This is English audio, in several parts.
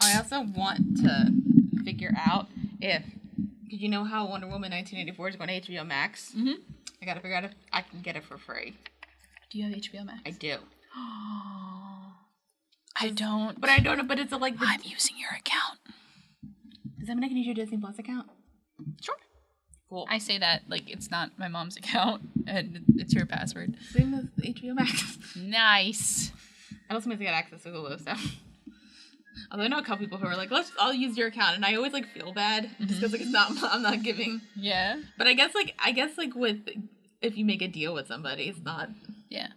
I also want to figure out if, because you know how Wonder Woman 1984 is going to HBO Max? Mm-hmm. I got to figure out if I can get it for free. Do you have HBO Max? I do. I don't. But I don't know, but it's like... I'm using your account. Does that mean I can use your Disney Plus account? Sure. Cool. I say that like it's not my mom's account and it's her password. Same with HBO Max. Nice. I also meant to get access to Hulu stuff. Although I know a couple people who are like, I'll use your account, and I always like feel bad just because like I'm not giving. Yeah. But I guess like with if you make a deal with somebody, it's not. Yeah.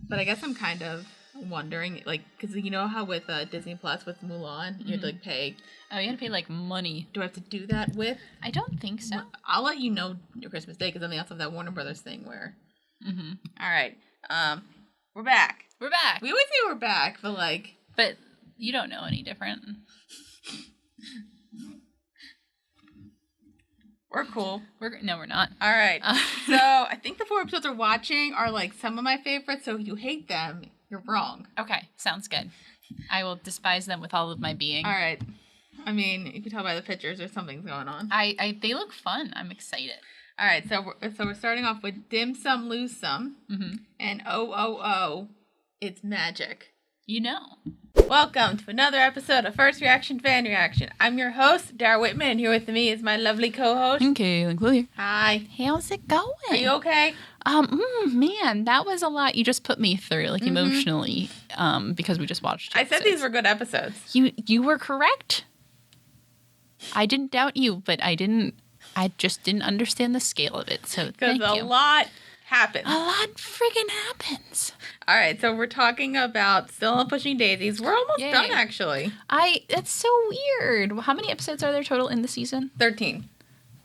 But I guess I'm kind of wondering, like, because you know how with Disney Plus with Mulan, you had to like pay. Oh, you had to pay like money. Do I have to do that with? I don't think so. I'll let you know your Christmas Day because then they also have that Warner Brothers thing where. Mm-hmm. All right, we're back. We're back. We always say we're back, but like. But you don't know any different. We're cool. No, we're not. All right. So I think the 4 episodes we're watching are like some of my favorites. So if you hate them, you're wrong. Okay, sounds good. I will despise them with all of my being. All right. I mean, you can tell by the pictures there's something's going on. They look fun. I'm excited. All right. So we're starting off with Dim Sum Lose Some and Oh, It's Magic. You know. Welcome to another episode of First Reaction Fan Reaction. I'm your host, Dra Whitman, and here with me is my lovely co-host. Cailin. Hi. How's it going? Are you okay? Man, that was a lot you just put me through, like emotionally, because we just watched I said these were good episodes. You were correct. I didn't doubt you, but I just didn't understand the scale of it, so thank you. Because a lot happens. A lot friggin' happens. All right, so we're talking about still on Pushing Daisies. We're almost done, actually. That's so weird. How many episodes are there total in the season? 13.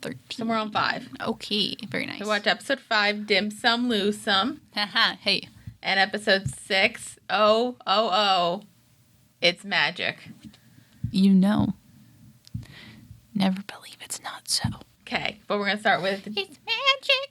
13. So we're on 5. Okay, very nice. We watched episode 5, Dim Sum Lose Some. Haha, hey. And episode 6, Oh, It's Magic. You know. Never believe it's not so. Okay, but we're going to start with... It's magic.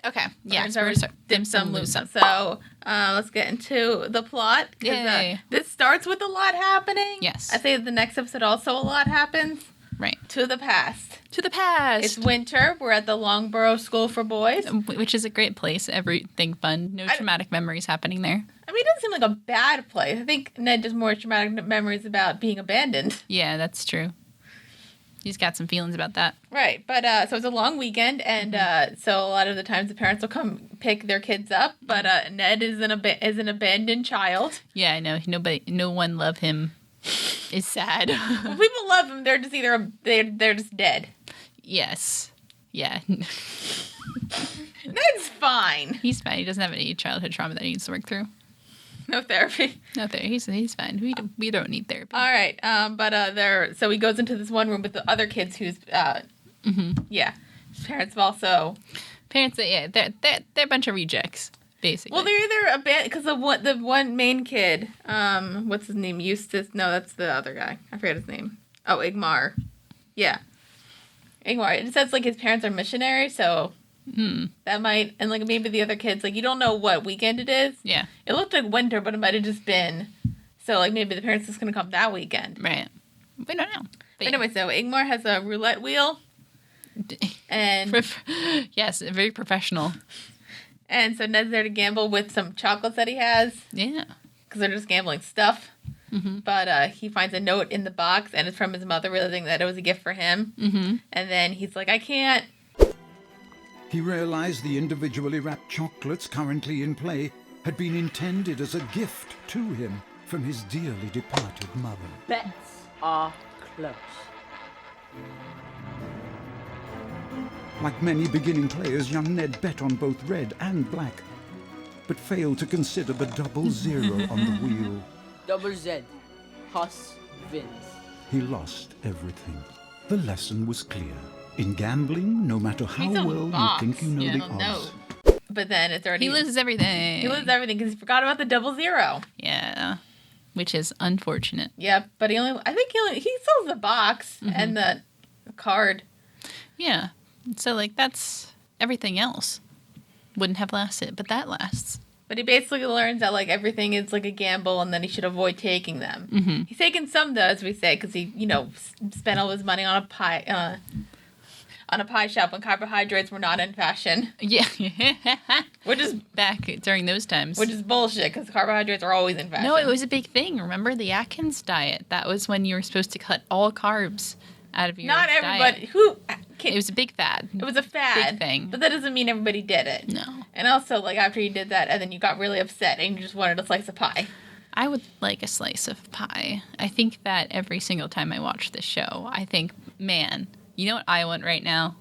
Okay, yeah. We're going to start with Dim Sum Lose Some. So let's get into the plot. Yay. This starts with a lot happening. Yes. I say the next episode also a lot happens. Right. To the past. To the past. It's winter. We're at the Longborough School for Boys. Which is a great place. Everything fun. No traumatic memories happening there. I mean, it doesn't seem like a bad place. I think Ned has more traumatic memories about being abandoned. Yeah, that's true. He's got some feelings about that. Right. But so it's a long weekend, and so a lot of the times the parents will come pick their kids up, but Ned is an abandoned child. Yeah, I know. No one love him. Is sad. Well, people love him. They're just they're just dead. Yes. Yeah. Ned's fine. He's fine. He doesn't have any childhood trauma that he needs to work through. No therapy. No therapy. He's fine. We don't need therapy. All right. So he goes into this one room with the other kids who's yeah. His parents have also they're a bunch of rejects, basically. Well, they're either abandoned because the one main kid, what's his name? Eustace? No, that's the other guy. I forget his name. Oh, Igmar. Yeah, Igmar. It says like his parents are missionaries, so that might, and like maybe the other kids, like you don't know what weekend it is. Yeah. It looked like winter, but it might have just been. So like maybe the parents just gonna come that weekend. Right. We don't know. But anyway, so Igmar has a roulette wheel, and yes, very professional. And so Ned's there to gamble with some chocolates that he has. Yeah. Because they're just gambling stuff. Mm-hmm. But he finds a note in the box, and it's from his mother, realizing that it was a gift for him. Mm-hmm. And then he's like, I can't. He realized the individually wrapped chocolates currently in play had been intended as a gift to him from his dearly departed mother. Bets are close. Like many beginning players, young Ned bet on both red and black, but failed to consider the double zero on the wheel. Double Z. Hoss wins. He lost everything. The lesson was clear. In gambling, no matter how well you think you know the odds. But then it's already... He loses everything. He loses everything because he forgot about the double zero. Yeah. Which is unfortunate. Yeah, but he still has the box and the card. Yeah. So, like, that's everything else. Wouldn't have lasted, but that lasts. But he basically learns that, like, everything is, like, a gamble and then he should avoid taking them. Mm-hmm. He's taken some, though, as we say, because he, spent all his money on a pie shop when carbohydrates were not in fashion. Yeah. Which is back during those times. Which is bullshit, because carbohydrates are always in fashion. No, it was a big thing. Remember the Atkins diet? That was when you were supposed to cut all carbs out of your Not diet. everybody. It was a big fad. It was a fad. Big thing. But that doesn't mean everybody did it. No. And also, like, after you did that, and then you got really upset and you just wanted a slice of pie. I would like a slice of pie. I think that every single time I watch this show, I think, man, you know what I want right now?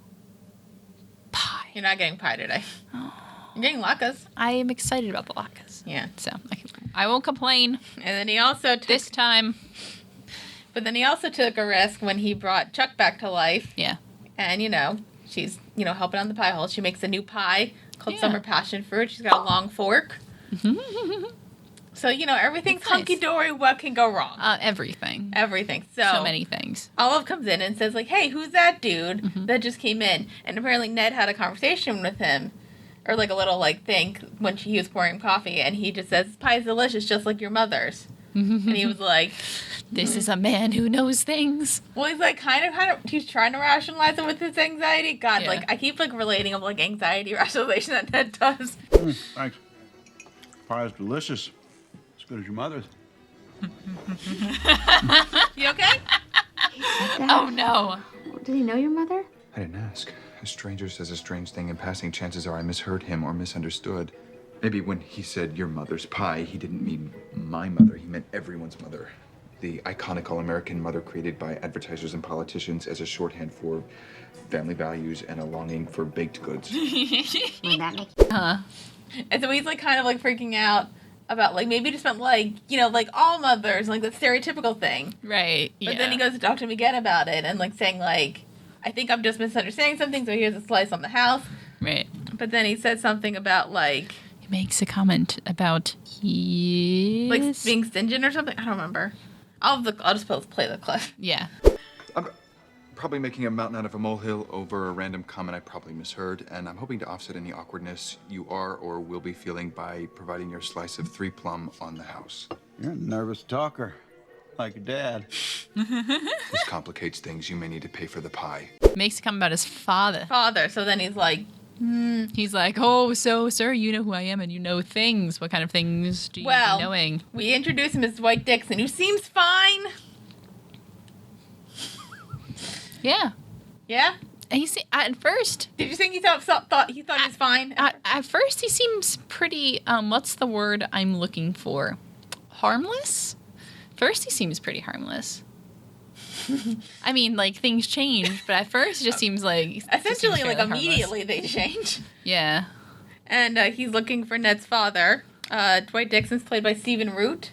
Pie. You're not getting pie today. Oh. You're getting latkes. I am excited about the latkes. Yeah. So I won't complain. And then he also took... This time. But then he also took a risk when he brought Chuck back to life. Yeah. And, she's, helping on the pie hole. She makes a new pie called Yeah. Summer Passion Fruit. She's got a long fork. So, everything's It's nice. hunky-dory. What can go wrong? Everything. Everything. So many things. Olive comes in and says, like, hey, who's that dude that just came in? And apparently Ned had a conversation with him, or, like, a little, like, thing when he was pouring pie, and he just says, pie's delicious, just like your mother's. And he was like... This is a man who knows things. Well, he's, like, kind of, he's trying to rationalize it with his anxiety. God, Yeah. like, I keep, like, relating of, like, anxiety rationalization that Ned does. Thanks. Pie's delicious. As good as your mother's. You okay? Oh, no. Did he know your mother? I didn't ask. A stranger says a strange thing in passing. Chances are I misheard him or misunderstood. Maybe when he said your mother's pie, he didn't mean my mother. He meant everyone's mother. The iconic all-American mother created by advertisers and politicians as a shorthand for family values and a longing for baked goods. Would that make And so he's, like, kind of, like, freaking out about, like, maybe just meant, like, like, all mothers, like, the stereotypical thing. Right. But then he goes to talk to him again about it and, like, saying, like, I think I'm just misunderstanding something, so here's a slice on the house. Right. But then he said something about, like... He makes a comment about his... Like, being stingy or something? I don't remember. I'll just play the clip. Yeah. I'm probably making a mountain out of a molehill over a random comment I probably misheard, and I'm hoping to offset any awkwardness you are or will be feeling by providing your slice of 3 plum on the house. You're a nervous talker. Like your dad. This complicates things. You may need to pay for the pie. Makes a comment about his father. So then he's like, He's like, oh, so, sir, you know who I am and you know things. What kind of things do you be knowing? We introduce him as Dwight Dixon, who seems fine. Yeah. Yeah? And at first... Did you think he thought he was fine? At first, he seems pretty, what's the word I'm looking for? Harmless? First, he seems pretty harmless. I mean, like, things change, but at first, it just seems like... Essentially, like, fairly immediately they change. Yeah. And he's looking for Ned's father. Dwight Dixon's played by Stephen Root.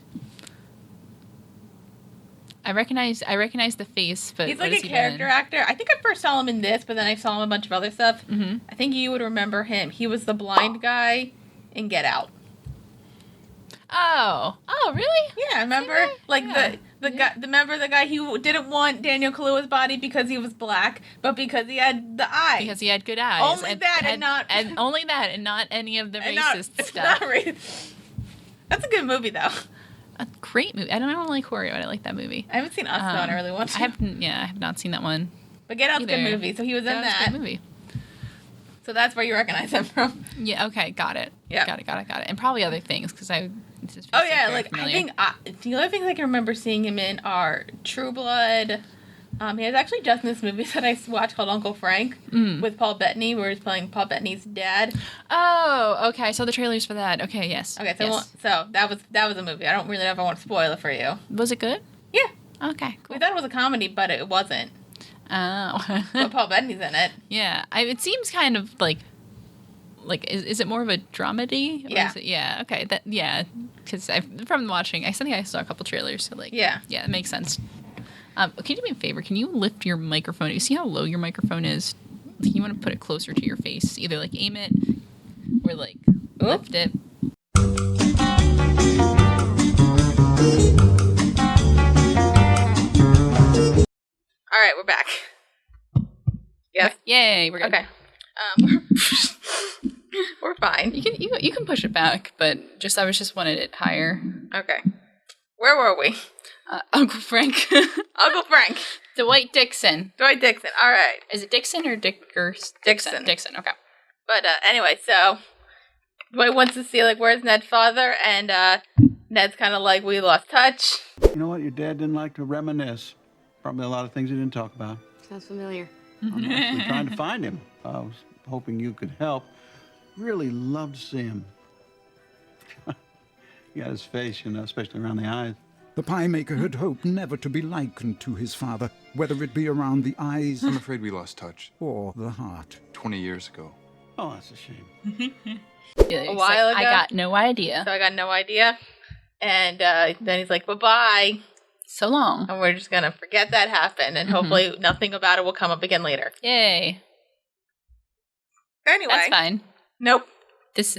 I recognize the face, but he's like a character actor. I think I first saw him in this, but then I saw him in a bunch of other stuff. Mm-hmm. I think you would remember him. He was the blind guy in Get Out. Oh, really? Yeah, remember? Like the guy who didn't want Daniel Kaluuya's body because he was black, but because he had the eye. Because he had good eyes. Only that and not only that and not any of the racist stuff. That's a good movie though. A great movie. I don't like horror, but I like that movie. I haven't seen Us though, and I really want to. I have not seen that one. But Get Out's a good movie, so he was in that. A good movie. So that's where you recognize him from. Yeah. Okay. Got it. Yeah. Got it. And probably other things because I. Oh yeah, like familiar. I think the other things I can remember seeing him in are True Blood. He has actually just in this movie that I watched called Uncle Frank with Paul Bettany, where he's playing Paul Bettany's dad. Oh, okay. I saw the trailers for that. Okay, yes. Okay, so yes. so that was a movie. I don't really know if I want to spoil it for you. Was it good? Yeah. Okay. Cool. We thought it was a comedy, but it wasn't. Oh. But Paul Bettany's in it. Yeah, it seems kind of like is it more of a dramedy? Yeah. Yeah. Okay. Because from watching, I think I saw a couple trailers, so yeah, it makes sense. Can you do me a favor? Can you lift your microphone? You see how low your microphone is? You want to put it closer to your face, either like aim it or like lift it. All right, we're back. Yes. Yay, we're good. Okay. We're fine. You can push it back, but I was just wanted it higher. Okay. Where were we? Uncle Frank. Uncle Frank. Dwight Dixon. Dwight Dixon. All right. Is it Dixon or Dixon? Dixon. Okay. But anyway, so Dwight wants to see like where's Ned's father, and Ned's kind of like, we lost touch. You know what? Your dad didn't like to reminisce. Probably a lot of things he didn't talk about. Sounds familiar. I'm actually trying to find him. I was hoping you could help. Really loved to see him. He got his face, you know, especially around the eyes. The pie maker had hoped never to be likened to his father, whether it be around the eyes I'm afraid we lost touch. or the heart. 20 years ago. Oh, that's a shame. A while ago. I got no idea. So I got no idea. And then he's like, bye-bye. So long. And we're just going to forget that happened. And hopefully nothing about it will come up again later. Yay. Anyway. That's fine. Nope. This.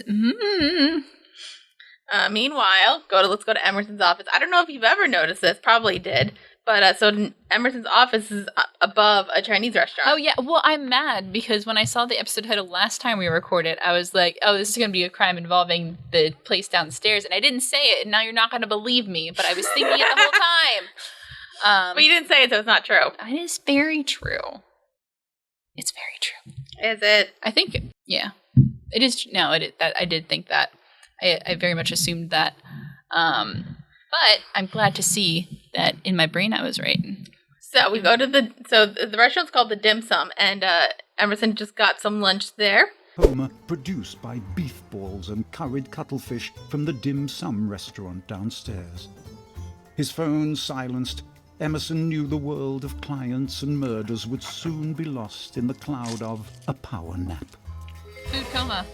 Meanwhile, let's go to Emerson's office. I don't know if you've ever noticed this. Probably did. But so Emerson's office is above a Chinese restaurant. Oh, yeah. Well, I'm mad because when I saw the episode title last time we recorded, I was like, oh, this is going to be a crime involving the place downstairs. And I didn't say it. And now you're not going to believe me. But I was thinking it the whole time. But you didn't say it, so it's not true. It is very true. It's very true. Is it? I think, yeah. It is. No, I did think that. I very much assumed that. But I'm glad to see that in my brain I was right. So we go to the restaurant's called the Dim Sum, and Emerson just got some lunch there. Homer produced by beef balls and curried cuttlefish from the Dim Sum restaurant downstairs. His phone silenced, Emerson knew the world of clients and murders would soon be lost in the cloud of a power nap. Food coma.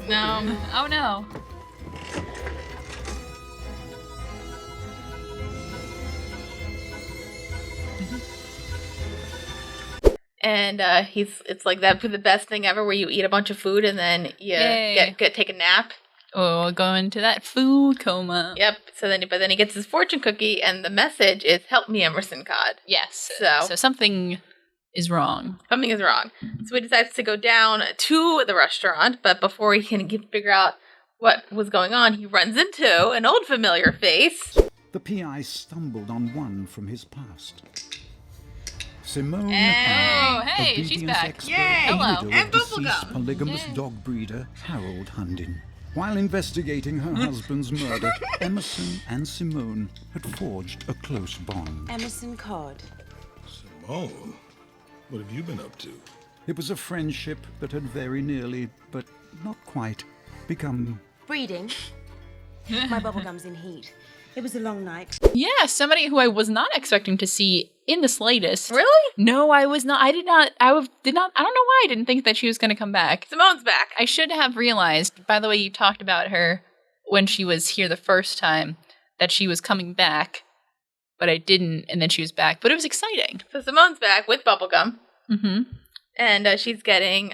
No. Oh no. And it's like that for the best thing ever, where you eat a bunch of food and then you take a nap. Oh, we'll go into that food coma. Yep. But then he gets his fortune cookie, and the message is "Help me, Emerson God." Yes. So something is wrong. Something is wrong. So he decides to go down to the restaurant, but before he can figure out what was going on, he runs into an old familiar face. The PI stumbled on one from his past. Simone hey, she's back. Expert, Yay! Hello. widow And of deceased bubblegum. polygamous Yay. dog breeder Harold Hundin. While investigating her husband's murder, Emerson and Simone had forged a close bond. Emerson Cod. Simone, what have you been up to? It was a friendship that had very nearly, but not quite, become... Breeding. My bubblegum's in heat. It was a long night. Yeah, somebody who I was not expecting to see in the slightest. Really? No, I was not. I don't know why I didn't think that she was going to come back. Simone's back. I should have realized, by the way, you talked about her when she was here the first time, that she was coming back, but I didn't, and then she was back. But it was exciting. So Simone's back with bubblegum. Mm-hmm. And she's getting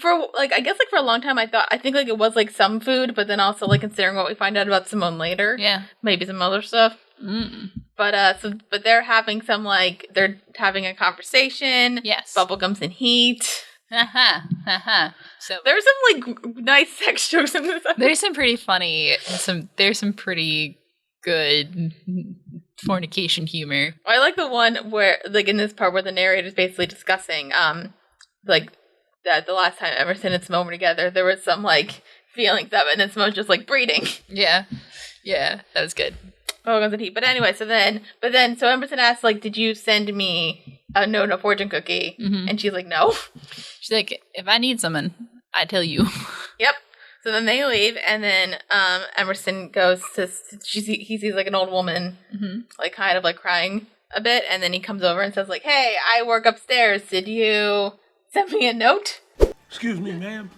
for a long time I think like it was like some food, but then also like considering what we find out about Simone later, Yeah. maybe some other stuff. But they're having they're having a conversation. Yes. Bubblegum's in heat. So There's some like nice sex jokes in this episode. there's some pretty funny, there's some pretty good fornication humor. I like the one where like in this part where the narrator is basically discussing like that the last time Emerson and Simone were together, there was some like feelings of it, and then Simone's just like breeding. Yeah, that was good. Bubblegum's in heat. But anyway, so Emerson asks, like, did you send me a note, a fortune cookie? Mm-hmm. And she's like, no. She's like, if I need someone, I tell you. Yep. So then they leave, and then Emerson goes to, he sees like an old woman, like kind of like crying a bit, and then he comes over and says like, hey, I work upstairs. Did you send me a note? Excuse me, ma'am.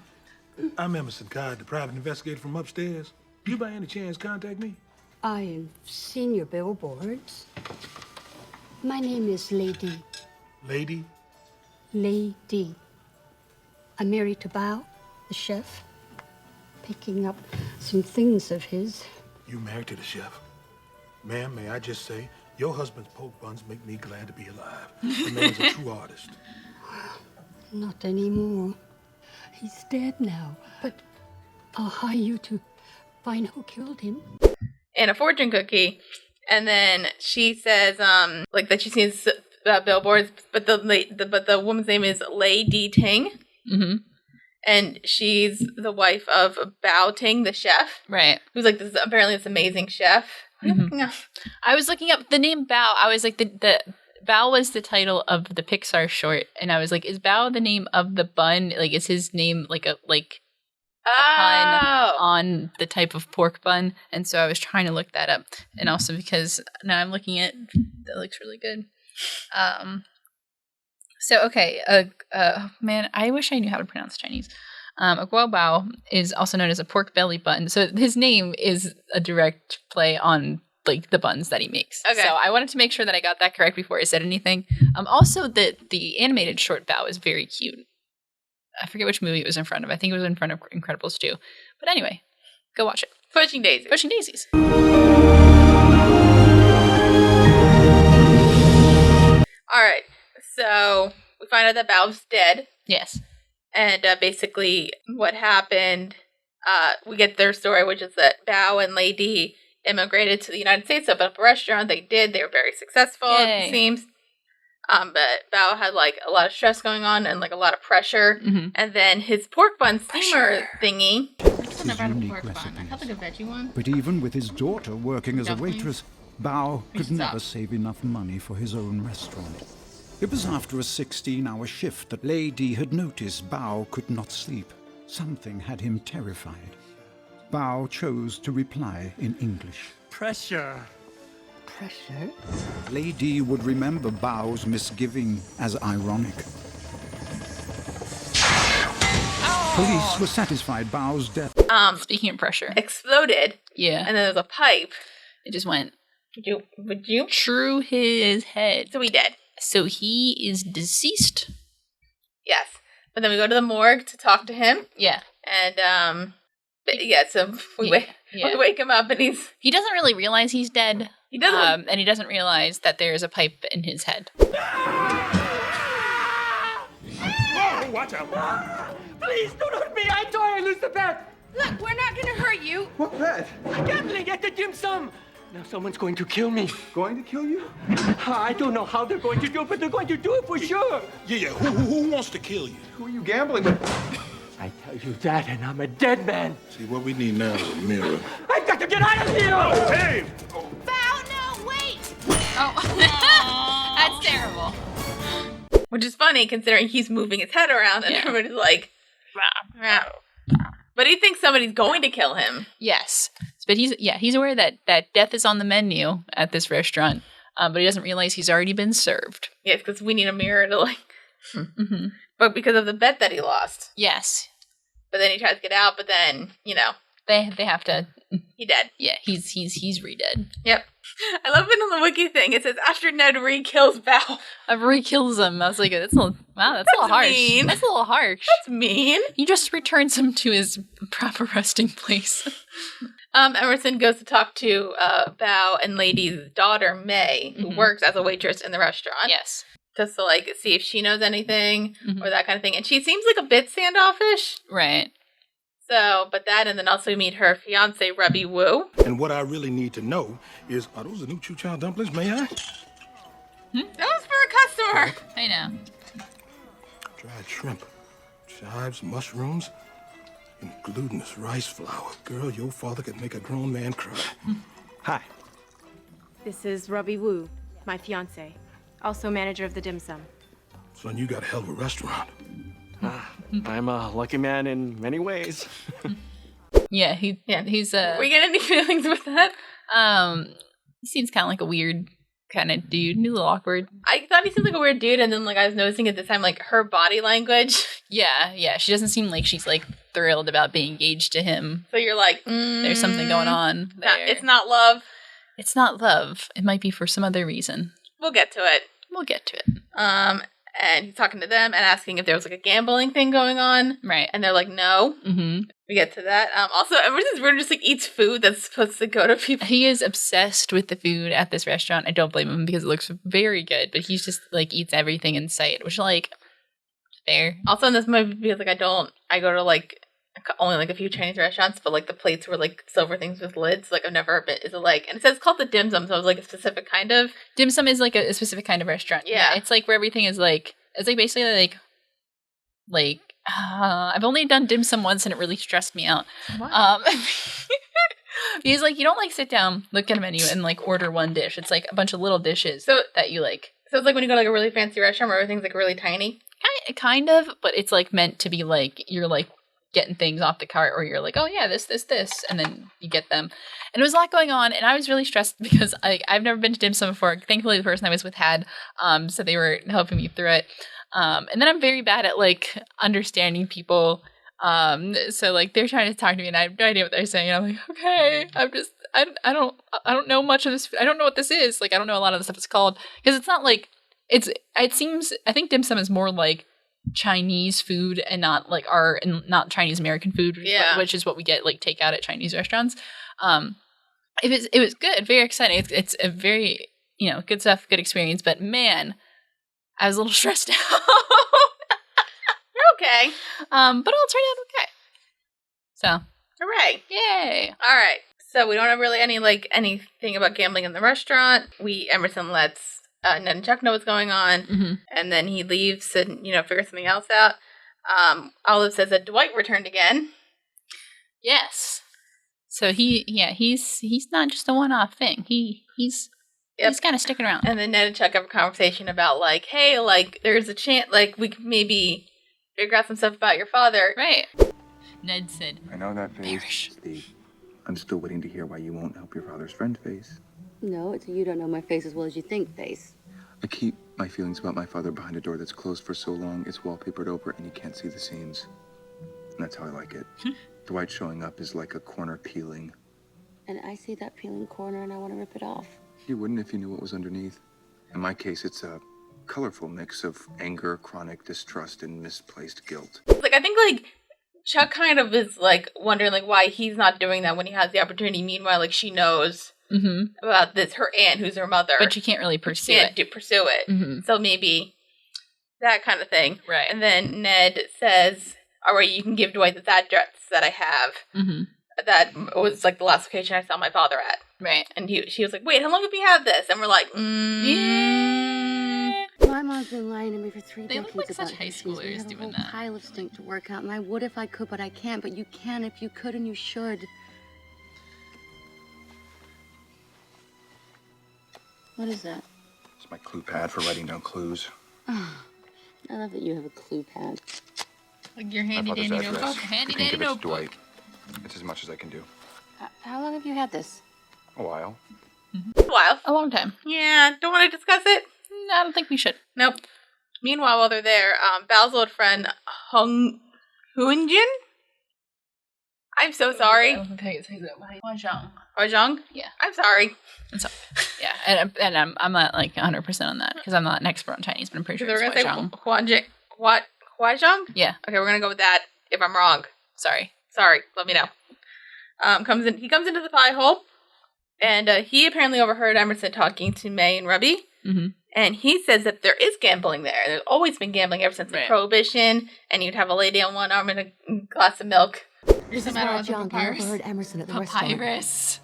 I'm Emerson Cod, the private investigator from upstairs. You by any chance contact me? I have seen your billboards. My name is Lady. Lady? Lady. I'm married to Bao, the chef. Picking up some things of his. You married to the chef? Ma'am, may I just say, your husband's poke buns make me glad to be alive. The man's a true artist. Not anymore. He's dead now, but I'll hire you to find who killed him. And a fortune cookie. And then she says, like that she sees billboards, but the woman's name is Lei Ting. Mm-hmm. And she's the wife of Bao Ting, the chef. Right. Who's like apparently this amazing chef. Mm-hmm. I was looking up the name Bao. I was like, the Bao was the title of the Pixar short, and I was like, is Bao the name of the bun? Like, is his name like a pun on the type of pork bun? And so I was trying to look that up, and also because now I'm looking at that looks really good. So okay, man, I wish I knew how to pronounce Chinese. A guo bao is also known as a pork belly bun. So his name is a direct play on like the buns that he makes. Okay. So I wanted to make sure that I got that correct before I said anything. Also, the animated short bao is very cute. I forget which movie it was in front of. I think it was in front of Incredibles 2. But anyway, go watch it. Pushing Daisies. Pushing Daisies. All right. So we find out that Bao's dead. Yes. And basically what happened, we get their story, which is that Bao and Lady immigrated to the United States, opened up a restaurant. They did. They were very successful, it seems. But Bao had like a lot of stress going on and like a lot of pressure. Mm-hmm. And then his pork bun steamer thingy. His unique recipe. I had like a veggie one. But even with his daughter working as a Dumplings. waitress, Bao could Stop. never save enough money for his own restaurant. It was after a 16-hour shift that Lady had noticed Bao could not sleep. Something had him terrified. Bao chose to reply in English. Pressure. Pressure? Lady would remember Bao's misgiving as ironic. Police were satisfied Bao's death. Speaking of pressure. Exploded. Yeah. And then there was a pipe. It just went. Would you? Through his head. So he dead. So he is deceased. Yes. But then we go to the morgue to talk to him. Yeah. And, so we wake him up and he doesn't really realize he's dead. He doesn't. And he doesn't realize that there's a pipe in his head. Whoa, watch out. Please don't hurt me. I thought I lose the bet. Look, we're not going to hurt you. What bet? Gambling at the dim sum. Now someone's going to kill me. Going to kill you? I don't know how they're going to do it, but they're going to do it for sure. Yeah. Who wants to kill you? Who are you gambling with? I tell you that, and I'm a dead man. See, what we need now is a mirror. I've got to get out of here! Oh, hey! Bao, no, wait! Oh, that's terrible. Which is funny considering he's moving his head around and everybody's like, rah. But he thinks somebody's going to kill him. Yes. But he's aware that death is on the menu at this restaurant, but he doesn't realize he's already been served. Yes, because we need a mirror to Mm-hmm. But because of the bet that he lost. Yes. But then he tries to get out, but then, They have to. He dead. Yeah, he's re-dead. Yep. I love it on the wiki thing. It says after Ned re-kills Bao. Re-kills him. I was like, that's a little harsh. Mean. That's a little harsh. That's mean. He just returns him to his proper resting place. Emerson goes to talk to Bao and Lady's daughter, May, who works as a waitress in the restaurant. Yes. Just to, see if she knows anything or that kind of thing. And she seems like a bit standoffish. Right. So, but that, and then also we meet her fiance, Ruby Woo. And what I really need to know is, are those the new Chu Chow dumplings, may I? That was for a customer. I know. Dried shrimp, chives, mushrooms, and glutinous rice flour. Girl, your father could make a grown man cry. Hi. This is Ruby Woo, my fiance, also manager of the dim sum. Son, you got a hell of a restaurant. I'm a lucky man in many ways. Yeah, he's We get any feelings with that? He seems kind of like a weird kind of dude. He's a little awkward. I thought he seemed like a weird dude, and then I was noticing at this time her body language. Yeah. She doesn't seem like she's thrilled about being engaged to him. So you're like, there's something going on there. It's not love. It's not love. It might be for some other reason. We'll get to it. And he's talking to them and asking if there was a gambling thing going on. Right. And they're like, no. Mm-hmm. We get to that. Also, ever since Rudy just eats food that's supposed to go to people. He is obsessed with the food at this restaurant. I don't blame him because it looks very good, but he's just eats everything in sight, which fair. Fair. Also in this movie, because like I go to like only like a few Chinese restaurants, but like the plates were like silver things with lids. Like I've never been. Is it like, and it says it's called the dim sum, so it was like a specific kind of dim sum is like a specific kind of restaurant. Yeah, it's like where everything is like it's like basically like I've only done dim sum once and it really stressed me out. Because like you don't like sit down, look at a menu, and like order one dish. It's like a bunch of little dishes that you like. So it's like when you go to like a really fancy restaurant where everything's like really tiny. Kind of, but it's like meant to be like you're like getting things off the cart, or you're like, oh yeah, this, and then you get them. And it was a lot going on, and I was really stressed because I've never been to dim sum before. Thankfully, the person I was with had, so they were helping me through it. And then I'm very bad at like understanding people. So like they're trying to talk to me, and I have no idea what they're saying. And I'm like, okay, I don't know much of this. I don't know what this is. Like I don't know a lot of the stuff it's called, because it's not like it seems. I think dim sum is more like Chinese food and not not Chinese American food, which is what we get like takeout at Chinese restaurants. It was good, very exciting. It's a very good stuff, good experience. But man, I was a little stressed out. You're okay, but all turned out okay. So hooray! Yay! All right, so we don't have really anything about gambling in the restaurant. Emerson lets Ned and Chuck know what's going on, and then he leaves and figure something else out. Olive says that Dwight returned again. Yes. So he's not just a one-off thing. He's kind of sticking around. And then Ned and Chuck have a conversation about like, hey, like there's a chance like we could maybe figure out some stuff about your father. Right. Ned said, I know that face, Steve. I'm still waiting to hear why you won't help your father's friend face. No, it's a you don't know my face as well as you think face. I keep my feelings about my father behind a door that's closed for so long it's wallpapered over and you can't see the seams. And that's how I like it. Dwight showing up is like a corner peeling. And I see that peeling corner and I want to rip it off. You wouldn't if you knew what was underneath. In my case, it's a colorful mix of anger, chronic distrust, and misplaced guilt. Like I think like Chuck kind of is like wondering like why he's not doing that when he has the opportunity. Meanwhile, like she knows about this, her aunt who's her mother, but she can't really pursue it. So maybe that kind of thing, right? And then Ned says, "All right, you can give Dwight the address that I have. That was like the last location I saw my father at, right?" And she was like, "Wait, how long have we had this?" And we're like, Yeah. My mom's been lying to me for 3 decades. They look like such high schoolers doing that. Pile of stink to work out, and I would if I could, but I can't. But you can if you could, and you should. What is that? It's my clue pad for writing down clues. Oh, I love that you have a clue pad. Like your handy dandy notebook. Handy dandy notebook. Dwight. It's as much as I can do. How long have you had this? A while. A while. A long time. Yeah, don't want to discuss it? No, I don't think we should. Nope. Meanwhile, while they're there, Bal's old friend Hoonjin? I'm so sorry. Hwajong? Yeah. I'm sorry. Yeah, and I'm not like 100% on that because I'm not an expert on Chinese, but I'm pretty sure it's Hwajong. Hwajong? Yeah. Okay, we're gonna go with that. If I'm wrong, sorry. Let me know. He comes into the pie hole, and he apparently overheard Emerson talking to May and Ruby. And he says that there is gambling there. There's always been gambling ever since the Prohibition, and you'd have a lady on one arm and a glass of milk. This is why John overheard Emerson at the restaurant. Papyrus!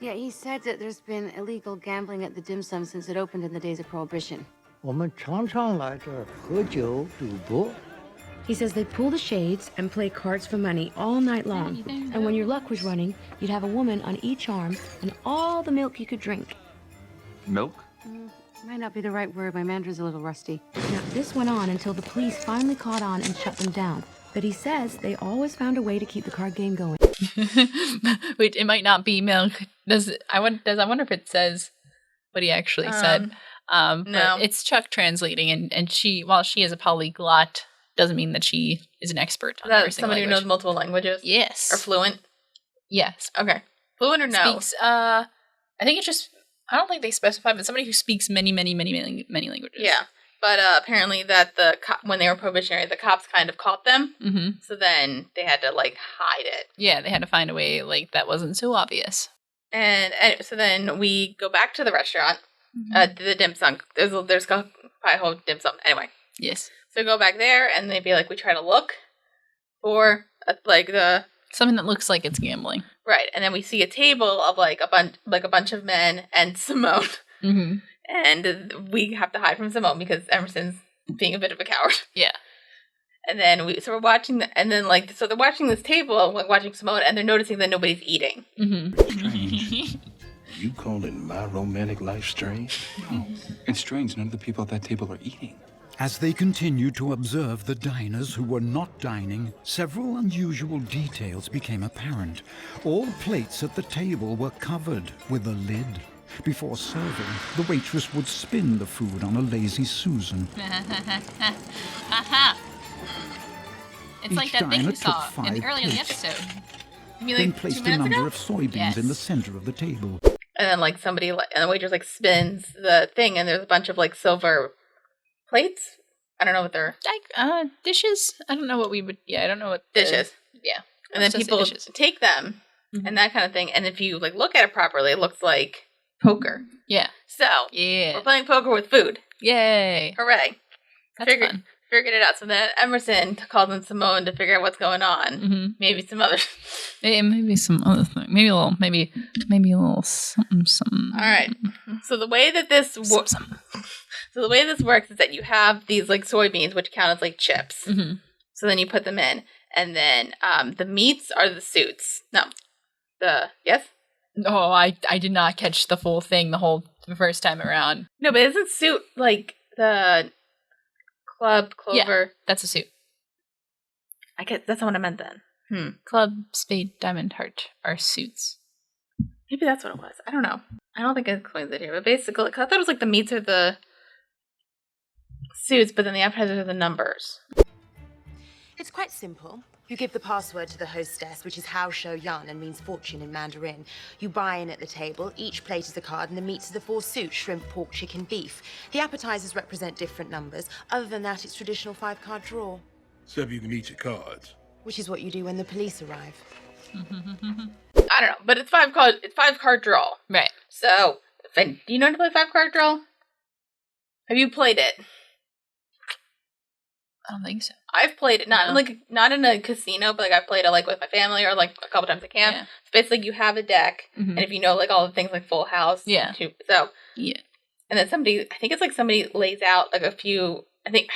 Yeah, he said that there's been illegal gambling at the dim sum since it opened in the days of Prohibition. He says they'd pull the shades and play cards for money all night long. And when your luck was running, you'd have a woman on each arm and all the milk you could drink. Milk? Might not be the right word. My Mandarin's a little rusty. Now, this went on until the police finally caught on and shut them down. But he says they always found a way to keep the card game going. Wait, it might not be milk. I wonder if it says what he actually said. No. But it's Chuck translating, and she, while she is a polyglot, doesn't mean that she is an expert on every single somebody language. who knows multiple languages? Yes. Or fluent? Yes. Okay. Fluent or no? Speaks, I think it's just, I don't think they specify, but somebody who speaks many languages. Yeah. But apparently that when they were probationary, the cops kind of caught them. So then they had to, like, hide it. Yeah, they had to find a way, like, that wasn't so obvious. And so then we go back to the restaurant. The dim sum. There's probably a whole dim sum. Anyway. Yes. So we go back there, and they'd be like, we try to look for something that looks like it's gambling. Right, and then we see a table of a bunch of men and Simone, and we have to hide from Simone because Emerson's being a bit of a coward. Yeah. And then we're watching, so they're watching this table, watching Simone, and they're noticing that nobody's eating. Strange. You calling my romantic life strange? No, it's strange. None of the people at that table are eating. As they continued to observe the diners who were not dining, several unusual details became apparent. All plates at the table were covered with a lid. Before serving, the waitress would spin the food on a lazy Susan. It's like that thing we saw early in the episode. Then placed a number of soybeans in the center of the table. And then and the waitress spins the thing, and there's a bunch of silver plates. I don't know what they're dishes. I don't know what we would. Yeah, I don't know what dishes. Yeah, and then people take them and that kind of thing. And if you look at it properly, it looks like poker. Yeah. So we're playing poker with food. Yay! Hooray! That's fun. Figured it out. So then Emerson calls on Simone to figure out what's going on. Maybe some other. Maybe some other thing. Maybe a little something. All right. So the way that this works. So the way this works is that you have these soybeans, which count as chips. So then you put them in, and then the meats are the suits. No, yes. No, I did not catch the full thing the first time around. No, but isn't suit the club clover? Yeah, that's a suit. I guess that's not what I meant then. Club, spade, diamond, heart are suits. Maybe that's what it was. I don't know. I don't think it explains it here, but basically, I thought it was the meats are the suits, but then the appetizers are the numbers. It's quite simple. You give the password to the hostess, which is Hao Shou Yan and means fortune in Mandarin. You buy in at the table. Each plate is a card, and the meats are the 4 suits: shrimp, pork, chicken, beef. The appetizers represent different numbers. Other than that, it's traditional 5-card draw. Except you can eat your cards. Which is what you do when the police arrive. I don't know, but it's 5-card draw. Right. So, do you know how to play 5-card draw? Have you played it? I don't think so. I've played it not in a casino, but I've played it with my family or a couple times at camp. Yeah. So basically, you have a deck, and if you know all the things Full House, yeah. And then somebody lays out a few. I think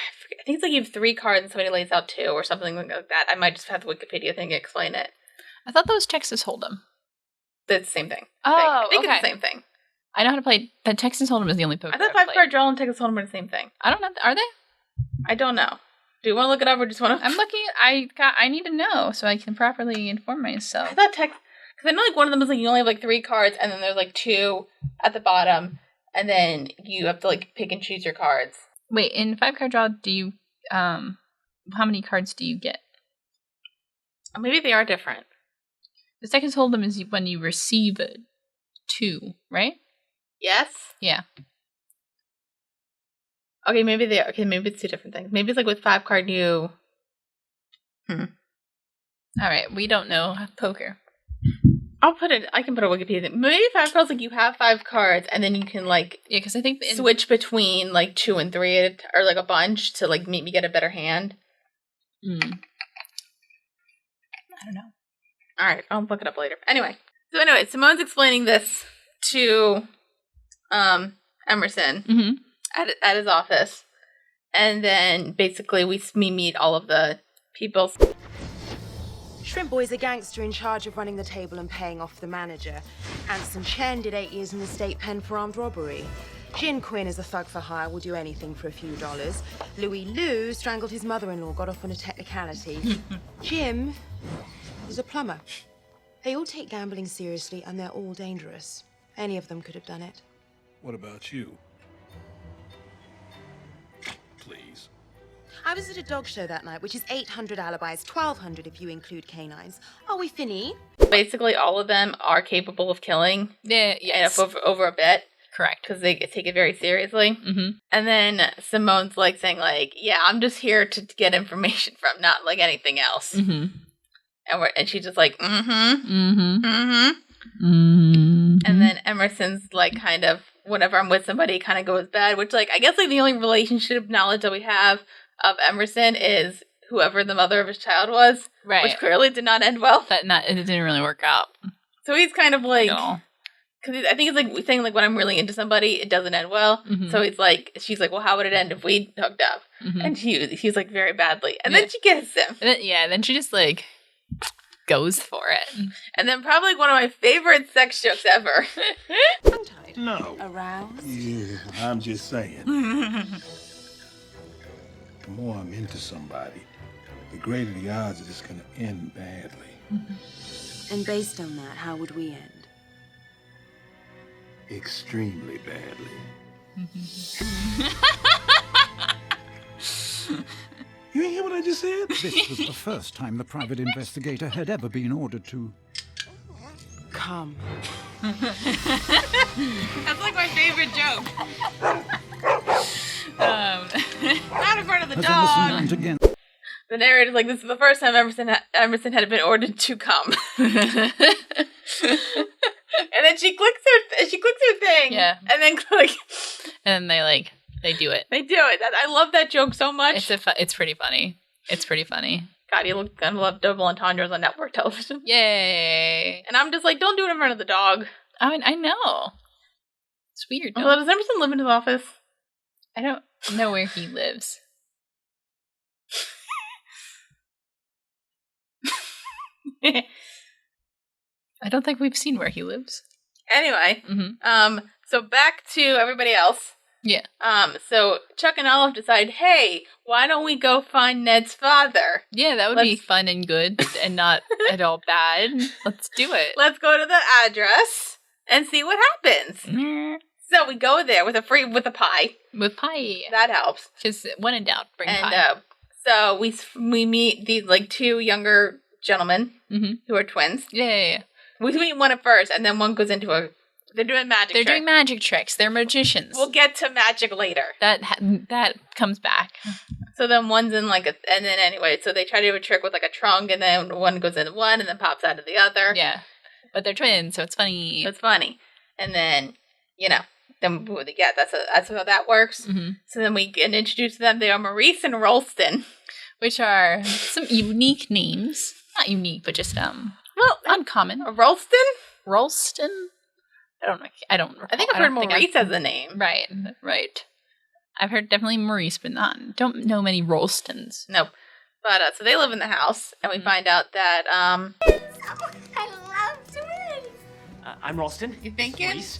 it's you have 3 cards and somebody lays out 2 or something like that. I might just have the Wikipedia thing to explain it. I thought that was Texas Hold'em. It's the same thing. Oh, I think it's the same thing. I know how to play. But Texas Hold'em is the only poker. I thought 5-card draw and Texas Hold'em are the same thing. I don't know. Are they? I don't know. Do you want to look it up or just want to? I'm looking. I need to know so I can properly inform myself. I thought because I know one of them is you only have 3 cards and then there's 2 at the bottom and then you have to pick and choose your cards. Wait, in 5-card draw, do you how many cards do you get? Maybe they are different. The Texas Hold'em is when you receive 2, right? Yes. Yeah. Okay, maybe it's 2 different things. Maybe it's with 5-card you. All right, we don't know poker. I can put a Wikipedia thing. Maybe 5 cards you have 5 cards and then you can because I think switch between 2 and 3 or a bunch to maybe get a better hand. I don't know. All right, I'll look it up later. Anyway, Simone's explaining this to Emerson. At his office, and then basically we meet all of the people. Shrimp Boy's a gangster in charge of running the table and paying off the manager. Anson Chen did 8 years in the state pen for armed robbery. Jin Quinn is a thug for hire, will do anything for a few dollars. Louis Liu strangled his mother-in-law, got off on a technicality. Jim is a plumber. They all take gambling seriously and they're all dangerous. Any of them could have done it. What about you? Please. I was at a dog show that night, which is 800 alibis, 1,200 if you include canines. Are we finny? Basically, all of them are capable of killing. Yeah, yes. Over a bit. Correct. Because they take it very seriously. And then Simone's saying yeah, I'm just here to get information from, not anything else. And she's just And then Emerson's kind of whenever I'm with somebody, it kind of goes bad, which, like, I guess, like, the only relationship knowledge that we have of Emerson is whoever the mother of his child was, right? Which clearly did not end well. It didn't really work out. So he's kind of like, because I think it's like saying, like, when I'm really into somebody, it doesn't end well. Mm-hmm. So it's like, she's like, well, how would it end if we hooked up? Mm-hmm. And he's like, very badly. And then she kisses him. Then she just like goes for it. And then probably one of my favorite sex jokes ever. No. Aroused? Yeah, I'm just saying. The more I'm into somebody, the greater the odds that it's gonna end badly. And based on that, how would we end? Extremely badly. You ain't hear what I just said? This was the first time the private investigator had ever been ordered to come. That's like my favorite joke. Not in front of the dog. Again. The narrator's like, this is the first time Emerson had been ordered to come. And then she clicks her thing. Yeah. And then click. And then they do it. They do it. I love that joke so much. It's pretty funny. It's pretty funny. God, gonna love double entendres on network television. Yay. And I'm just like, don't do it in front of the dog. I mean, I know. It's weird. Although, does Emerson live in his office? I don't know where he lives. I don't think we've seen where he lives. Anyway, so back to everybody else. Yeah. So Chuck and Olive decide, hey, why don't we go find Ned's father? Yeah, that would be fun and good and not at all bad. Let's do it. Let's go to the address and see what happens. So we go there with a pie. With pie. That helps. Because when in doubt, bring pie. So we meet these like two younger gentlemen who are twins. Yeah. We meet one at first, and then one goes into they're doing magic. They're doing magic tricks. They're magicians. We'll get to magic later. That comes back. So then one's in and then anyway, so they try to do a trick with like a trunk, and then one goes into one, and then pops out of the other. Yeah, but they're twins, so it's funny. It's funny, and then then that's how that works. Mm-hmm. So then we get introduced to them. They are Maurice and Rolston, which are some unique names. Not unique, but just uncommon. Rolston. I think I've heard Maurice as a name. Right. I've heard definitely Maurice, but don't know many Rolstons. Nope. But so they live in the house, and we find out that I love twins. I'm Ralston. You thinking? Maurice.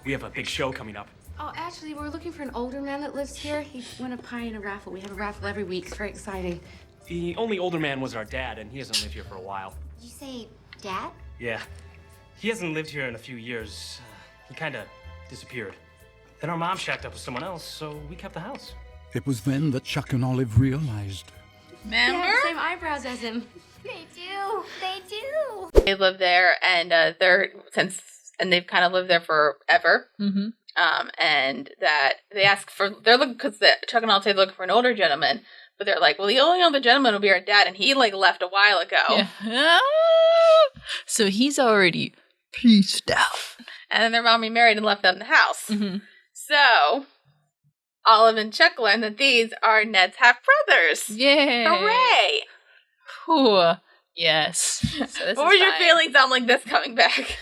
We have a big show coming up. Oh, actually, we're looking for an older man that lives here. He won a pie in a raffle. We have a raffle every week. It's very exciting. The only older man was our dad, and he hasn't lived here for a while. Did you say dad? Yeah. He hasn't lived here in a few years. He kind of disappeared. Then our mom shacked up with someone else, so we kept the house. It was then that Chuck and Olive realized. Remember? They have the same eyebrows as him. They do. They do. They live there, and they've kind of lived there forever. Mm-hmm. And that they ask they're looking because Chuck and Olive say they're looking for an older gentleman, but they're like, well, the only other gentleman will be our dad, and he left a while ago. Yeah. So he's already peaced out. And then their mom remarried and left them in the house. Mm-hmm. So Olive and Chuck learn that these are Ned's half brothers. Yay! Hooray! Ooh, yes. So what were your feelings on this coming back?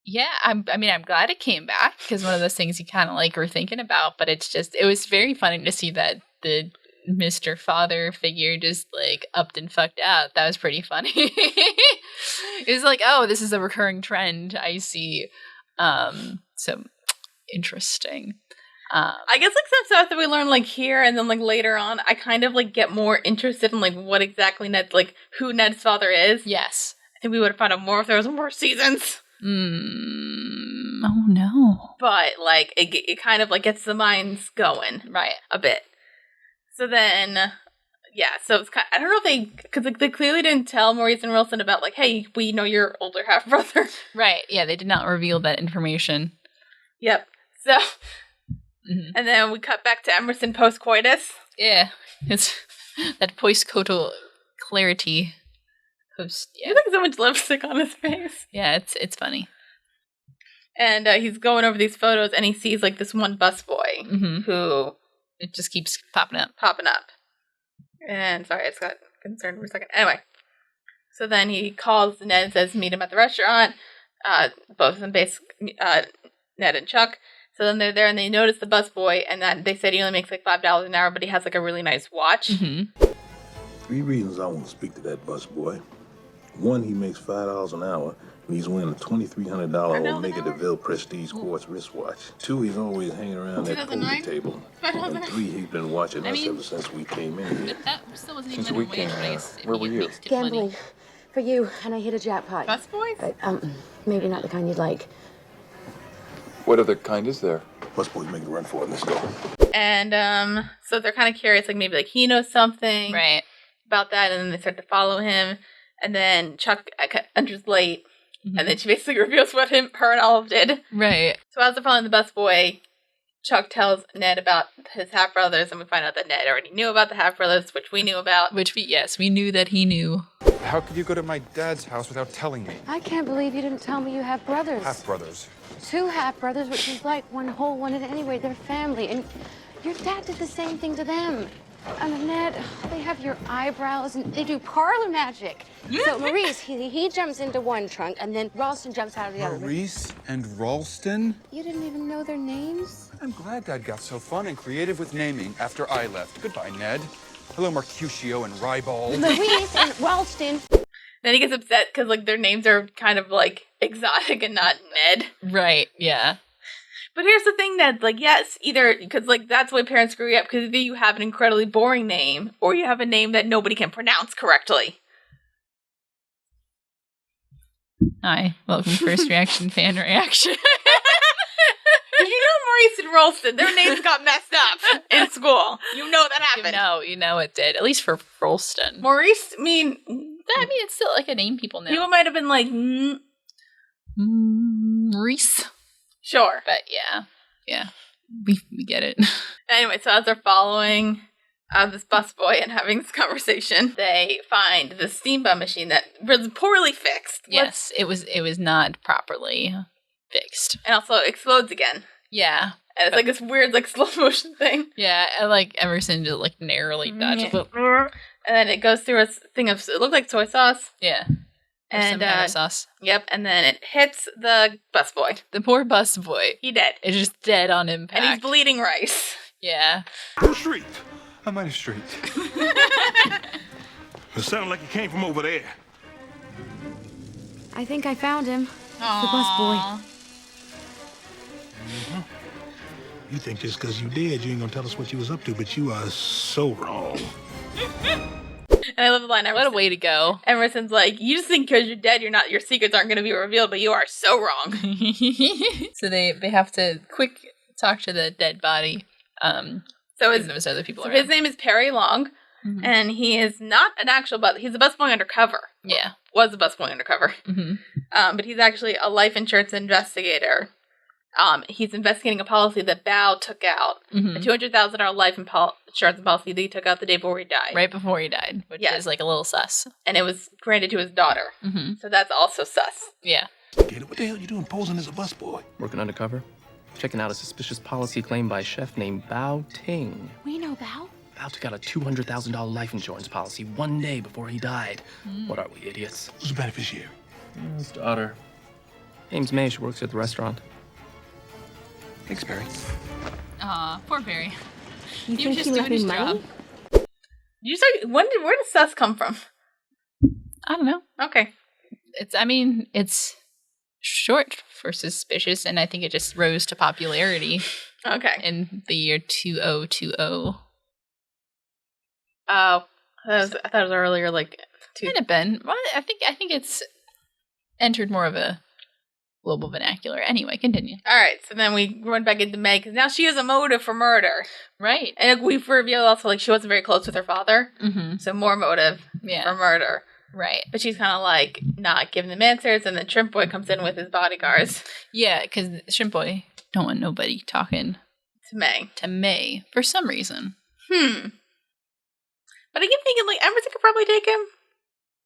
Yeah, I'm glad it came back because one of those things you kind of were thinking about, but it was very funny to see that the Mr. Father figure just upped and fucked out. That was pretty funny. It was oh, this is a recurring trend. I see. So interesting. I guess some stuff that we learn here and then later on, I kind of get more interested in what exactly Ned's who Ned's father is. Yes, I think we would have found out more if there was more seasons. Oh no! But it kind of gets the minds going right a bit. So then, yeah. So it's I don't know if because they clearly didn't tell Maurice and Wilson about hey, we know your older half brother. Right. Yeah, they did not reveal that information. Yep. So, and then we cut back to Emerson post coitus. Yeah, it's that postcoital clarity. Yeah. He has so much lipstick on his face. Yeah, it's funny. And he's going over these photos, and he sees, like, this one busboy who... It just keeps popping up. And, sorry, I just got concerned for a second. Anyway. So then he calls Ned and says, meet him at the restaurant. Both of them, Ned and Chuck. So then they're there, and they notice the busboy, and then they said he only makes, like, $5 an hour, but he has, like, a really nice watch. 3 reasons I want to speak to that busboy. 1, he makes $5 an hour, and he's wearing a $2,300 Omega DeVille Prestige Quartz wristwatch. 2, he's always hanging around that poker table. And 3, he's been watching us ever since we came in here. That still wasn't Since even we minimum came wage, but I here, guess where were you? Gambling. For you, and I hit a jackpot. Busboys? But, maybe not the kind you'd like. What other kind is there? Busboy's making a run for it. Let's go. And so they're kind of curious, like maybe like he knows something about that, and then they start to follow him. And then Chuck enters late, and then she basically reveals what her and Olive did. Right. So as they're following the busboy, Chuck tells Ned about his half-brothers, and we find out that Ned already knew about the half-brothers, which we knew about. We knew that he knew. How could you go to my dad's house without telling me? I can't believe you didn't tell me you have brothers. Half-brothers. 2 half-brothers, which is like one whole one. And anyway, they're family. And your dad did the same thing to them. And Ned, they have your eyebrows, and they do parlor magic. So Maurice, he jumps into one trunk, and then Ralston jumps out of the other. Maurice and Ralston? You didn't even know their names? I'm glad Dad got so fun and creative with naming after I left. Goodbye, Ned. Hello, Mercutio and Ribald. Maurice and Ralston. Then he gets upset because like their names are kind of like exotic and not Ned. Right, yeah. But here's the thing, Ned, like, yes, either, because, like, that's why parents screw you up, because either you have an incredibly boring name, or you have a name that nobody can pronounce correctly. Hi, welcome to First Reaction Fan Reaction. If you know Maurice and Ralston, their names got messed up in school. You know that happened. You know it did, at least for Ralston. Maurice, it's still, like, a name people know. People might have been like, Maurice. Sure. But yeah, we get it. Anyway, so as they're following this busboy and having this conversation, they find the steam bum machine that was poorly fixed. Yes, it was not properly fixed. And also explodes again. Yeah. And it's like this weird, like, slow motion thing. Yeah, and like Emerson just like narrowly dodges it. And then it goes through a thing of, it looked like soy sauce. Yeah. And some kind of sauce. Yep, and then it hits the busboy. The poor busboy. He dead. It's just dead on impact. And he's bleeding rice. Yeah. Street. I'm on a street. It sounded like he came from over there. I think I found him. Aww. The busboy. You think just because you did, you ain't gonna tell us what you was up to, but you are so wrong. And I love the line. What a way to go. Emerson's like, you just think because you're dead, your secrets aren't going to be revealed, but you are so wrong. So they have to quick talk to the dead body. So there's other people around. His name is Perry Long, and he is not an actual bus. He's a busboy undercover. Yeah. Was a busboy undercover. But he's actually a life insurance investigator. He's investigating a policy that Bao took out. A $200,000 life insurance policy that he took out the day before he died. Right before he died, which is like a little sus. And it was granted to his daughter. So that's also sus. Yeah. Gator, what the hell you doing posing as a busboy? Working undercover. Checking out a suspicious policy claimed by a chef named Bao Ting. We know Bao. Bao took out a $200,000 life insurance policy one day before he died. What are we, idiots? Who's the beneficiary? His daughter. Name's May. She works at the restaurant. Thanks, Barry. Aw, poor Barry. You He was think just he left doing his me money? job. Where did sus come from? I don't know. Okay. It's short for suspicious, and I think it just rose to popularity. Okay. In the year 2020. Oh, I thought it was earlier, like. Might have been. Well, I think it's entered more of a global vernacular. Anyway, continue. All right, so then we run back into May because now she has a motive for murder. Right. And we've revealed also like she wasn't very close with her father. So more motive for murder. Right. But she's kind of like not giving them answers, and then Shrimp Boy comes in with his bodyguards. Yeah, because Shrimp Boy don't want nobody talking to May for some reason. But I keep thinking like Emerson could probably take him.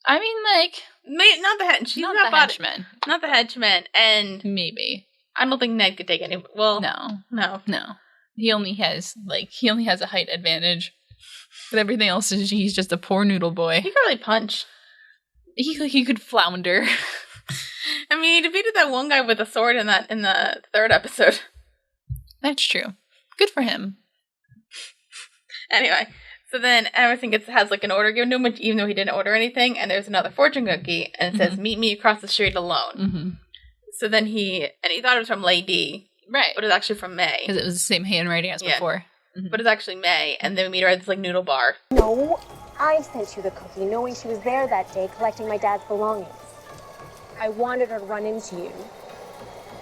I mean, like, not the head. She's not not the henchman. Not the henchman, and maybe I don't think Ned could take any. Well, no. He only has a height advantage. But everything else is he's just a poor noodle boy. He could really punch. He could flounder. I mean, he defeated that one guy with a sword in the third episode. That's true. Good for him. Anyway, so then Emerson has like an order given to him, which, even though he didn't order anything, and there's another fortune cookie, and it says, "Meet me across the street alone." Mm-hmm. So then he thought it was from Lady, right? But it was actually from May, because it was the same handwriting as before. Mm-hmm. But it's actually May, and then we meet her at this like noodle bar. No, I sent you the cookie, knowing she was there that day collecting my dad's belongings. I wanted her to run into you.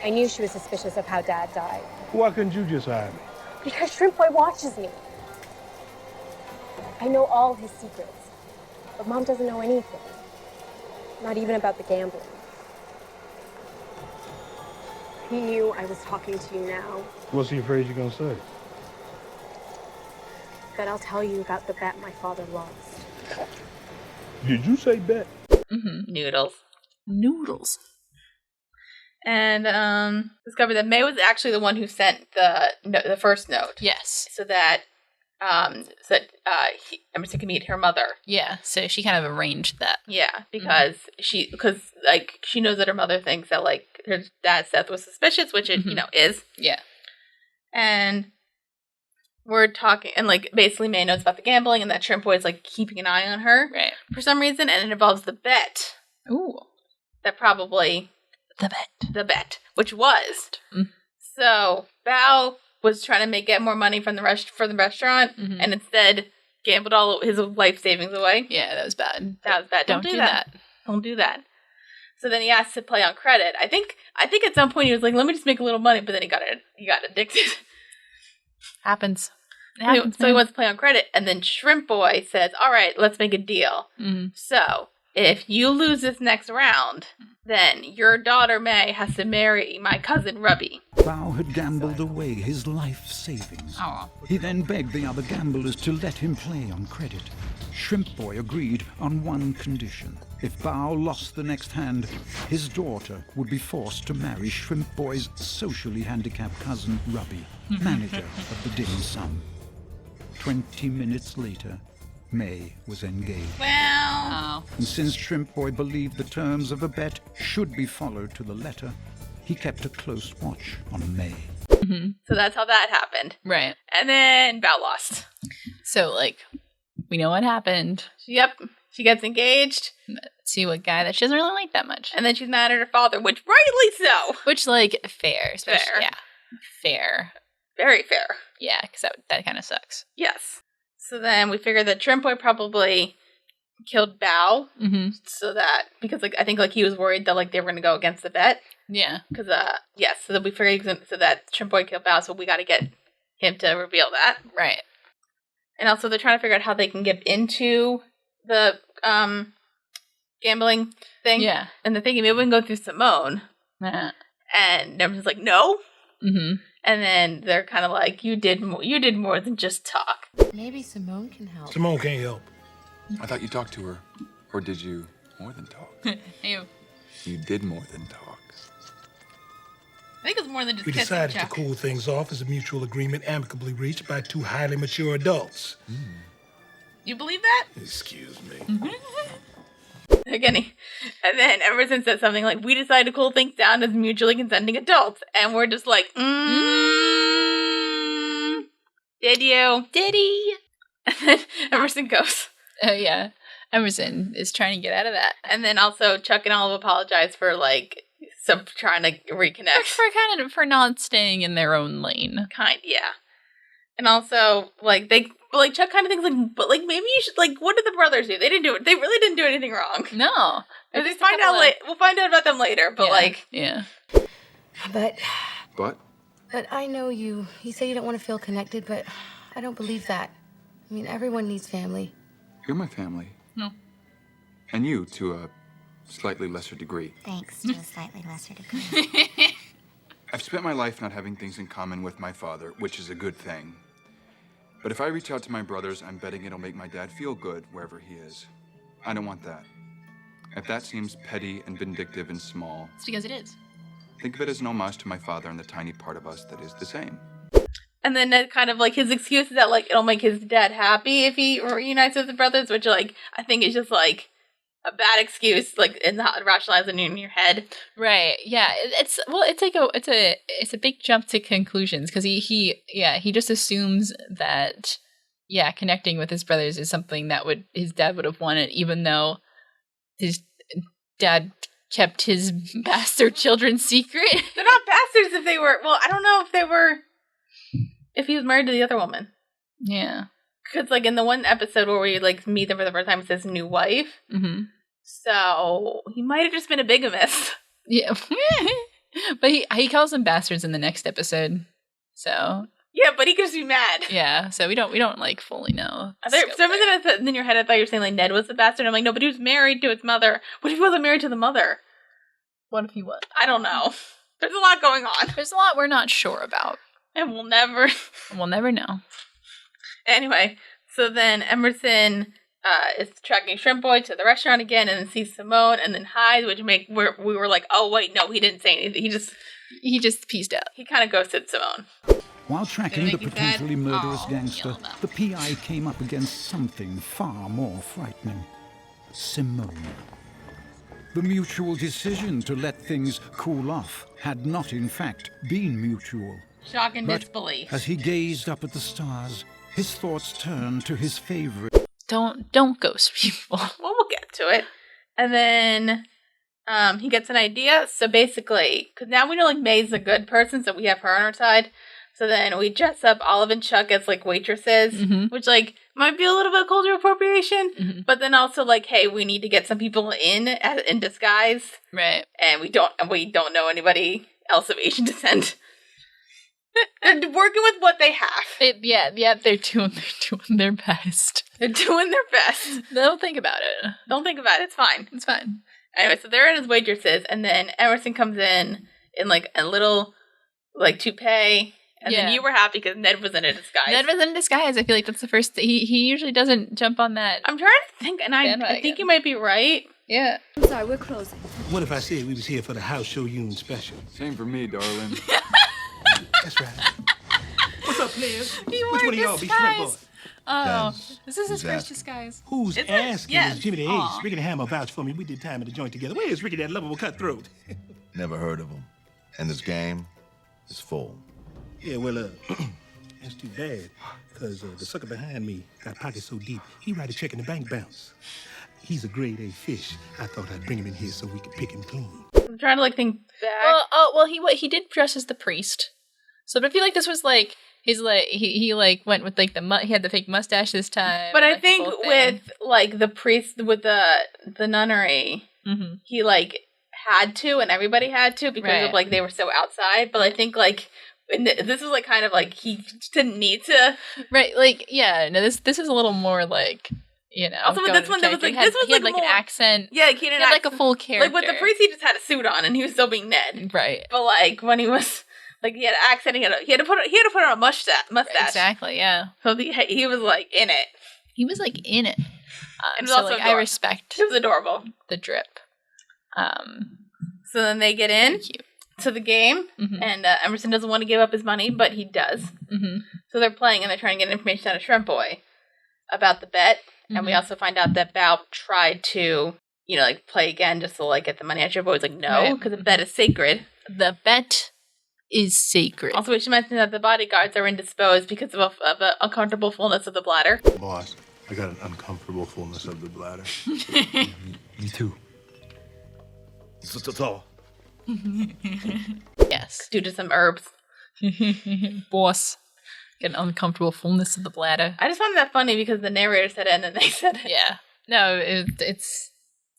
I knew she was suspicious of how Dad died. Why couldn't you just hire me? Because Shrimp Boy watches me. I know all his secrets, but Mom doesn't know anything. Not even about the gambling. He knew I was talking to you now. What's he afraid you're gonna say? That I'll tell you about the bet my father lost. Did you say bet? Mm-hmm. Noodles. And discovered that May was actually the one who sent the first note. Yes. So that Emerson could meet her mother. Yeah. So she kind of arranged that. Yeah, because she knows that her mother thinks that like her dad's death was suspicious, which it is. Yeah. And we're talking, and like basically May knows about the gambling, and that Shrimp Boy is like keeping an eye on her for some reason, and it involves the bet. Ooh. That probably the bet, which was Mm. so Bao was trying to get more money from the restaurant, and instead gambled all his life savings away. Yeah, that was bad. Don't do that. Don't do that. So then he asked to play on credit. I think at some point he was like, "Let me just make a little money," but then he got addicted. Happens. So he wants to play on credit, and then Shrimp Boy says, "All right, let's make a deal. Mm-hmm. So if you lose this next round, then your daughter May has to marry my cousin Ruby." Bao had gambled away his life savings. Oh. He then begged the other gamblers to let him play on credit. Shrimp Boy agreed on one condition. If Bao lost the next hand, his daughter would be forced to marry Shrimp Boy's socially handicapped cousin Ruby, manager of the dim sum. 20 minutes later, May was engaged. Well. And since Shrimp Boy believed the terms of the bet should be followed to the letter, he kept a close watch on May. Mm-hmm. So that's how that happened. Right. And then Bao lost. So, like, we know what happened. Yep. She gets engaged. See what guy that she doesn't really like that much. And then she's mad at her father, which rightly so. Which, like, fair. Fair. Yeah. Fair. Very fair. Yeah, because that kind of sucks. Yes. So then we figured that Shrimp Boy probably killed Bao. Mm-hmm. So that, because like I think like he was worried that like they were going to go against the bet. Yeah. Because, yes, so that we figured so that Shrimp Boy killed Bao, so we got to get him to reveal that. Right. And also they're trying to figure out how they can get into the gambling thing. Yeah. And they're thinking maybe we can go through Simone. Uh-huh. And everyone's like, no. Mm-hmm. And then they're kind of like, you did more than just talk. Maybe Simone can help. Simone can't help. I thought you talked to her. Or did you more than talk? Ew. You did more than talk. I think it was more than just We kissing, decided Chuck. to cool things off as a mutual agreement amicably reached by two highly mature adults. You believe that? Excuse me. Again, and then Emerson said something like, we decided to cool things down as mutually consenting adults. And we're just like, did you? Did he? And then Emerson goes. Oh, yeah. Emerson is trying to get out of that. And then also Chuck and Olive apologize for, like, trying to reconnect. For not staying in their own lane. Yeah. And also, like, Chuck kind of thinks, like, but, like, maybe you should, like, what did the brothers do? They really didn't do anything wrong. No. We'll find out about them later, but, Yeah. But? But I know you. You say you don't want to feel connected, but I don't believe that. I mean, everyone needs family. You're my family. No. And you, to a slightly lesser degree. Thanks to a slightly lesser degree. I've spent my life not having things in common with my father, which is a good thing. But if I reach out to my brothers, I'm betting it'll make my dad feel good wherever he is. I don't want that. If that seems petty and vindictive and small, It's because it is. Think of it as an homage to my father and the tiny part of us that is the same. And then Ned kind of like his excuse is that like it'll make his dad happy if he reunites with his brothers, which like I think is just like a bad excuse, like and not rationalizing in your head. Right. Yeah. It's a big jump to conclusions because he just assumes that connecting with his brothers is something that his dad would have wanted, even though his dad kept his bastard children's secret. They're not bastards if they were. Well, I don't know if he was married to the other woman. Yeah. Because like in the one episode where we like meet them for the first time, it's his new wife. Mm-hmm. So he might have just been a bigamist. Yeah. But he calls them bastards in the next episode. So yeah, but he could just be mad. Yeah, so we don't like fully know. For some reason in your head I thought you were saying like Ned was the bastard. I'm like, no, but he was married to his mother. What if he wasn't married to the mother? What if he was? I don't know. There's a lot going on. There's a lot we're not sure about. And we'll never know. Anyway, so then Emerson is tracking Shrimp Boy to the restaurant again, and then sees Simone, and then hides, which we were like, oh wait, no, he didn't say anything. He just pieced out. He kind of ghosted Simone. While tracking the potentially murderous gangster, the PI came up against something far more frightening. Simone. The mutual decision to let things cool off had not, in fact, been mutual. Shock and But disbelief. as he gazed up at the stars, his thoughts turned to his favorite. Don't ghost people. Well, we'll get to it. And then he gets an idea. So basically, because now we know like May's a good person, so we have her on our side. So then we dress up Olive and Chuck as like waitresses, which like might be a little bit of cultural appropriation, but then also like, hey, we need to get some people in disguise, right? And we don't know anybody else of Asian descent. They're working with what they have. They're doing their best. They're doing their best. Don't think about it. Don't think about it. It's fine. It's fine. Anyway, so they're in as waitresses, and then Emerson comes in like a little like toupee. And then you were happy because Ned was in a disguise. Ned was in a disguise. I feel like that's the first. He usually doesn't jump on that. I'm trying to think, and I think you might be right. Yeah. I'm sorry, we're closing. What if I said we was here for the house show union special? Same for me, darling. That's right. What's up, players? He Which one of y'all be Shrimp Boy? Oh, this is his first disguise. Who's asking is Jimmy the Ace. Aw. Ricky the Hammer vouched for me. We did time in the joint together. Where is Ricky, that lovable cutthroat? Never heard of him. And this game is full. Yeah, well, that's too bad. Because the sucker behind me got pockets so deep, he write a check in the bank bounce. He's a grade A fish. I thought I'd bring him in here so we could pick him clean. I'm trying to like think back. Well, he did dress as the priest. So I feel like this was like he went with like he had the fake mustache this time. But I like, think with like the priest with the nunnery, he like had to, and everybody had to because of like they were so outside. But I think like this is like kind of like he didn't need to. Right, like no, this is a little more like. Also with this one, there was like he had like more, an accent. Yeah, he had like a full character. Like with the priest, he just had a suit on, and he was still being Ned. Right. But like when he was like he had an accent, he had to put on a mustache. Exactly. Yeah. So he was like in it. He was like in it. And it was so also like, adorable. I respect. It was adorable. The drip. So then they get in to the game, and Emerson doesn't want to give up his money, but he does. So they're playing, and they're trying to get information out of Shrimp Boy about the bet. And we also find out that Bao tried to, like play again just to like get the money out. Shrimp Boy was like, no, because the bet is sacred. The bet is sacred. Also, we should mention that the bodyguards are indisposed because of an uncomfortable fullness of the bladder. Boss, I got an uncomfortable fullness of the bladder. Me too. It's all. Yes. Due to some herbs. Boss. Get an uncomfortable fullness of the bladder. I just found that funny because the narrator said it and then they said it. Yeah. No, it's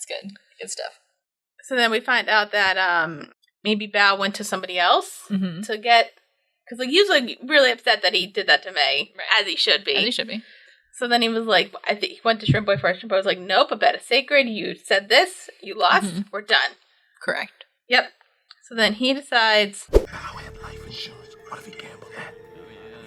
good. Good stuff. So then we find out that maybe Bao went to somebody else to get... Because like, he was like, really upset that he did that to May, as he should be. As he should be. So then he was like, I think he went to Shrimp Boy first. Shrimp Boy was like, nope, a bet is sacred. You said this. You lost. We're done. Correct. Yep. So then he decides... Bao had life insurance. What if he gambled that?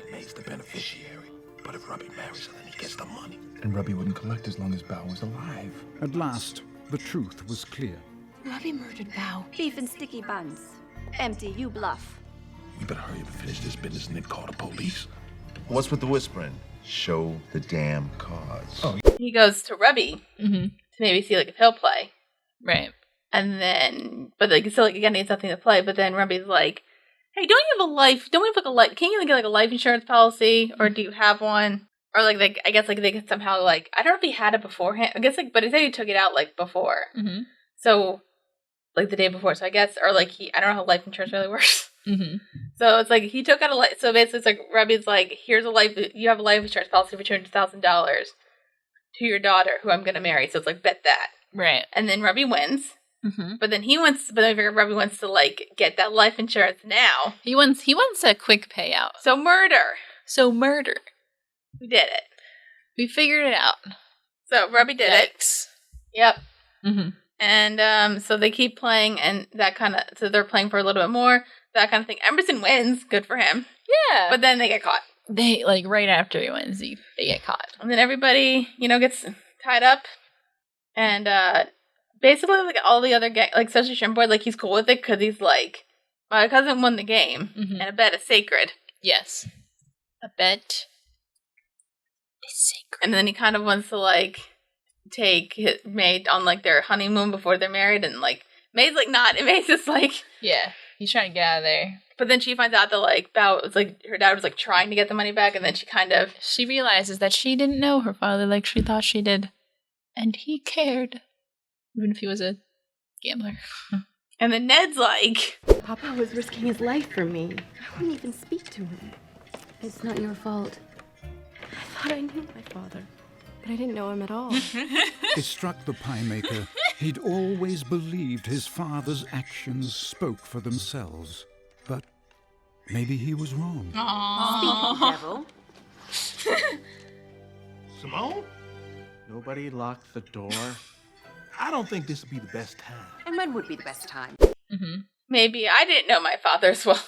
May's the beneficiary. But if Robbie marries her, then he gets the money. And Robbie wouldn't collect as long as Bao was alive. At last, the truth was clear. Robbie murdered Bao. Beef and sticky buns. Empty, you bluff. We better hurry up and finish this business and then call the police. What's with the whispering? Show the damn cards. Oh. He goes to Rubby to maybe see like if he'll play. Right. And then, but like still like again needs something to play. But then Rubby's like, "Hey, don't you have a life? Don't we have like a life? Can you get like a life insurance policy, or do you have one?" Or like I guess like they could somehow like I don't know if he had it beforehand. I guess like, but he said he took it out like before. So like the day before. So I guess or like I don't know how life insurance really works. So it's like he took out a life. So basically, it's like Rubby's like, "Here's a life. You have a life insurance policy for $200,000 to your daughter, who I'm gonna marry." So it's like bet that. Right. And then Rubby wins. But then But I figure Rubby wants to like get that life insurance now. He wants a quick payout. So murder. We did it. We figured it out. So Rubby did it. Yep. And so they keep playing, and that kind of so they're playing for a little bit more. That kind of thing. Emerson wins. Good for him. Yeah. But then they get caught. They like right after he wins, they get caught. And then everybody, gets tied up, and basically like all the other gang, like especially Shrimp Boy, like he's cool with it because he's like, my cousin won the game, and a bet is sacred. Yes. A bet is sacred. And then he kind of wants to like take his May on like their honeymoon before they're married, and like May's like not, and May's just like he's trying to get out of there. But then she finds out that like Bao was like her dad was like trying to get the money back, and then she realizes that she didn't know her father like she thought she did, and he cared, even if he was a gambler. And then Ned's like, Papa was risking his life for me. I wouldn't even speak to him. It's not your fault. I thought I knew my father, but I didn't know him at all. It struck the pie maker. He'd always believed his father's actions spoke for themselves. But maybe he was wrong. Aww. Speak, devil. Simone? Nobody locked the door. I don't think this would be the best time. And when would be the best time? Maybe I didn't know my father as well.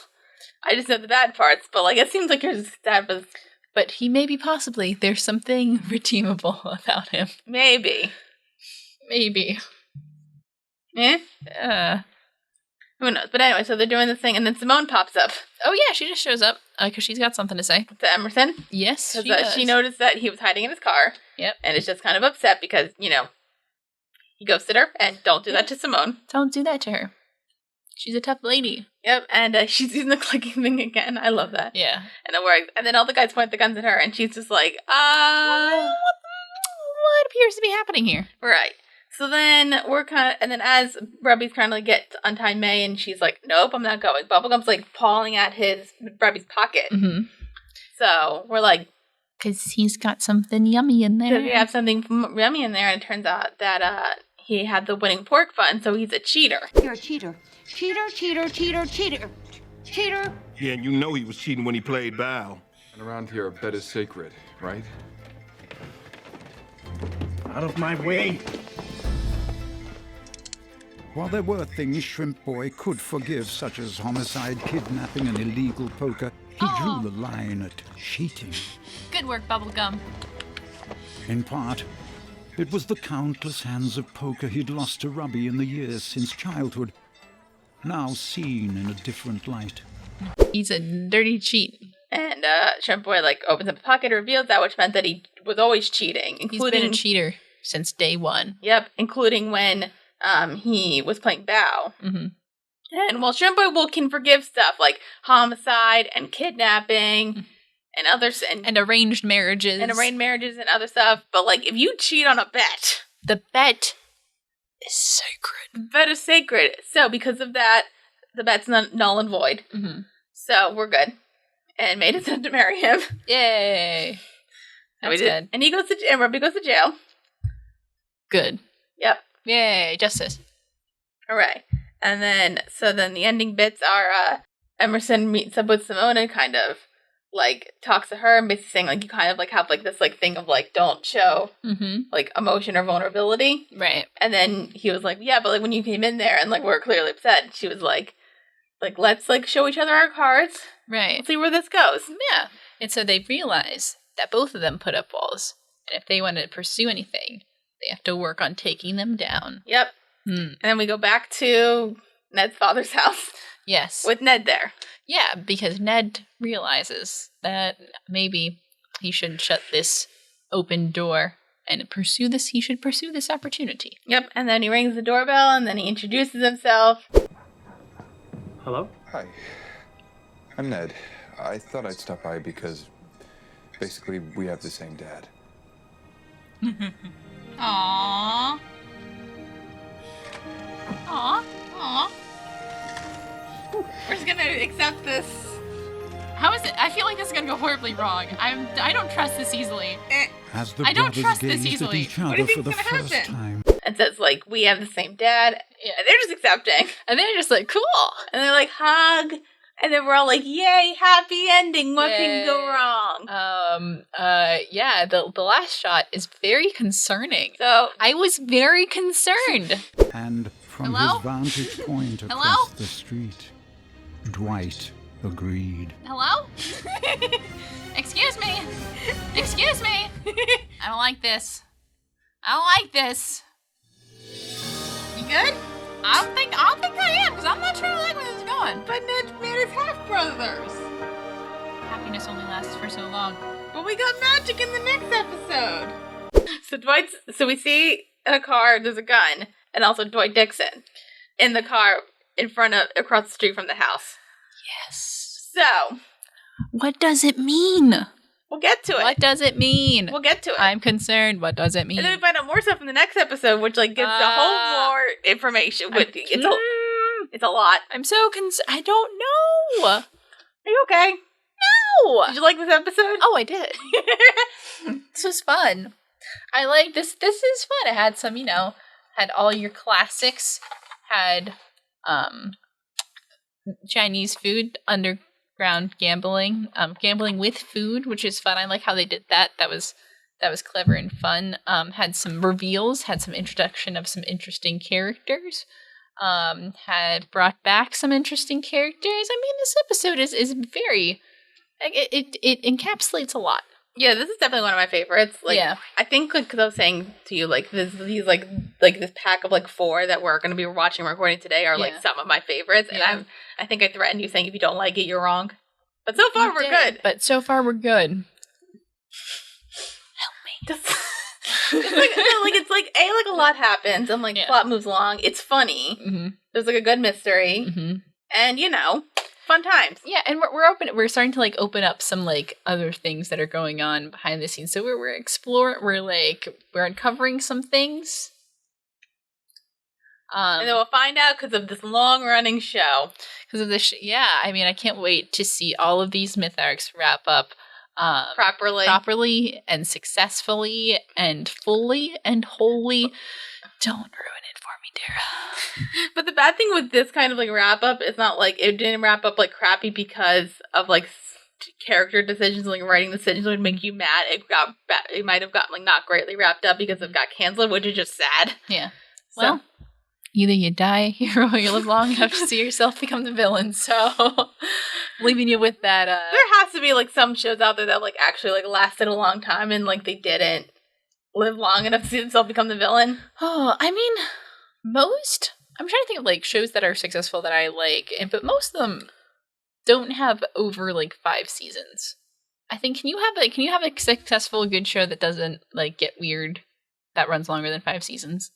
I just know the bad parts, but like it seems like your dad was. But he maybe possibly there's something redeemable about him. Maybe. Who knows? But anyway, so they're doing this thing, and then Simone pops up. Oh yeah, she just shows up because she's got something to say to Emerson. Yes, she noticed that he was hiding in his car. Yep, and is just kind of upset because he ghosted her, and don't do that to Simone. Don't do that to her. She's a tough lady. Yep, and she's using the clicking thing again. I love that. Yeah, and it works. And then all the guys point the guns at her, and she's just like, what appears to be happening here? Right. So then and then as Rubby's trying to like, get to untie May, and she's like, nope, I'm not going. Bubblegum's like pawing at Rubby's pocket. So we're like, because he's got something yummy in there. Does he have something yummy in there? And it turns out that he had the winning pork fund, so he's a cheater. You're a cheater. Cheater. Cheater. Yeah, and you know he was cheating when he played Bao. And around here, a bet is sacred, right? Out of my way. While there were things Shrimp Boy could forgive, such as homicide, kidnapping, and illegal poker, he drew the line at cheating. Good work, Bubblegum. In part, it was the countless hands of poker he'd lost to Rubby in the years since childhood, now seen in a different light. He's a dirty cheat. And Shrimp Boy like opens up a pocket, reveals that, which meant that he was always cheating. He's been a cheater since day one. Yep, including when he was playing Bao. And while Shrimp Boy can forgive stuff like homicide and kidnapping and others and arranged marriages and other stuff, but like if you cheat on a bet, the bet is sacred. The bet is sacred. So because of that, the bet's null and void. So we're good. And May decided to marry him. Yay! That's good. And Rubby goes to jail. Good. Yep. Yay! Justice. Hooray! And then the ending bits are Emerson meets up with Simone and kind of like talks to her and basically saying like you kind of like have like this like thing of like don't show like emotion or vulnerability. Right. And then he was like, yeah, but like when you came in there and like we're clearly upset, she was like let's like show each other our cards. Right. Let's see where this goes. Yeah. And so they realize that both of them put up walls, and if they want to pursue anything, they have to work on taking them down. Yep. And then we go back to Ned's father's house. Yes. With Ned there. Yeah, because Ned realizes that maybe he should shut this open door and pursue this. He should pursue this opportunity. Yep, and then he rings the doorbell, and then he introduces himself. Hello? Hi. I'm Ned. I thought I'd stop by because basically we have the same dad. Aww. Aww. Aww. We're just gonna accept this. How is it? I feel like this is gonna go horribly wrong. I don't trust this easily. As the I don't brothers trust this gazed at easily. each What do other you for think's the gonna first happen? time. And says, like, we have the same dad. Yeah. And they're just accepting. And they're just like, cool. And they're like, hug. And then we're all like, yay, happy ending. What Yay. can go wrong? Yeah, the last shot is very concerning. So I was very concerned. And from Hello? his vantage point Hello? across the street, Dwight agreed. Hello? Excuse me. Excuse me. I don't like this. I don't like this. You good? I don't think I am, because I'm not sure I like where this is going. But Ned and his half-brothers. Happiness only lasts for so long. But we got magic in the next episode. So we see in a car, there's a gun, and also Dwight Dixon in the car across the street from the house. Yes. So, What does it mean? we'll get to it. What does it mean? We'll get to it. I'm concerned. What does it mean? And then we find out more stuff in the next episode, which like gives a whole more information. It's a lot. I'm so I don't know. Are you okay? No. Did you like this episode? Oh, I did. This was fun. I like this. This is fun. It had some, had all your classics. Had Chinese food, underground gambling, gambling with food, which is fun. I like how they did that. That was clever and fun. Had some reveals. Had some introduction of some interesting characters. Had brought back some interesting characters. I mean, this episode is very. It encapsulates a lot. Yeah, this is definitely one of my favorites. Like, Yeah. I think because I was saying to you, like these like this pack of like 4 that we're going to be watching and recording today are like Yeah. some of my favorites, Yeah. and I think I threatened you saying if you don't like it, you're wrong. But so far You we're did, good. But so far we're good. Just, it's like a lot happens and like plot moves along. It's funny. Mm-hmm. There's like a good mystery, and fun times. Yeah, and we're starting to like open up some like other things that are going on behind the scenes. So we're exploring. We're uncovering some things. And then we'll find out because of this long running show. Because of this, I mean, I can't wait to see all of these myth arcs wrap up properly and successfully and fully and wholly. Don't ruin it for me, Dara. But the bad thing with this kind of like wrap up is not like it didn't wrap up like crappy because of like character decisions, like writing decisions would make you mad. It might have gotten like not greatly wrapped up because it got canceled, which is just sad. Yeah. Well, either you die a hero or you live long enough to see yourself become the villain. So, leaving you with that. There has to be like some shows out there that like actually like lasted a long time and like they didn't live long enough to see themselves become the villain. Oh, I mean, I'm trying to think of like shows that are successful that I like, but most of them don't have over like 5 seasons. I think can you have a successful good show that doesn't like get weird that runs longer than 5 seasons?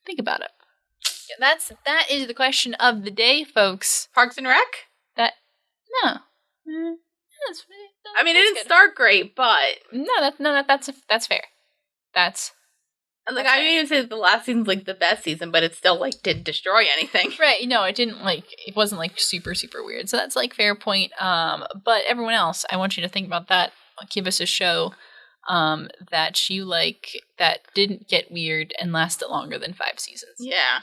Think about it. Yeah, that is the question of the day, folks. Parks and Rec? No. I mean, it didn't start great, but that's fair. That's like I didn't even say that the last season's like the best season, but it still like didn't destroy anything. Right? No, it didn't it wasn't like super weird. So that's like fair point. But everyone else, I want you to think about that. Give us a show that you like that didn't get weird and lasted longer than 5 seasons. Yeah.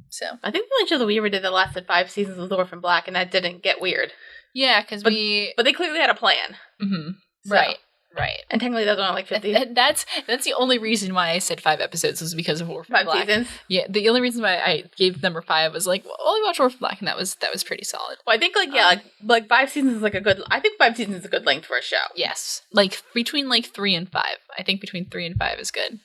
So I think the only show that we ever did that lasted 5 seasons was Orphan Black, and that didn't get weird. Yeah, because but they clearly had a plan. Mm-hmm. So. Right. And technically that's only like 50. That's the only reason why I said 5 episodes was because of Orphan Black. 5 seasons? Yeah, the only reason why I gave number 5 was like, well, I watched Orphan Black, and that was pretty solid. Well, I think like 5 seasons is like I think 5 seasons is a good length for a show. Yes. Like between like 3 and 5. I think between 3 and 5 is good.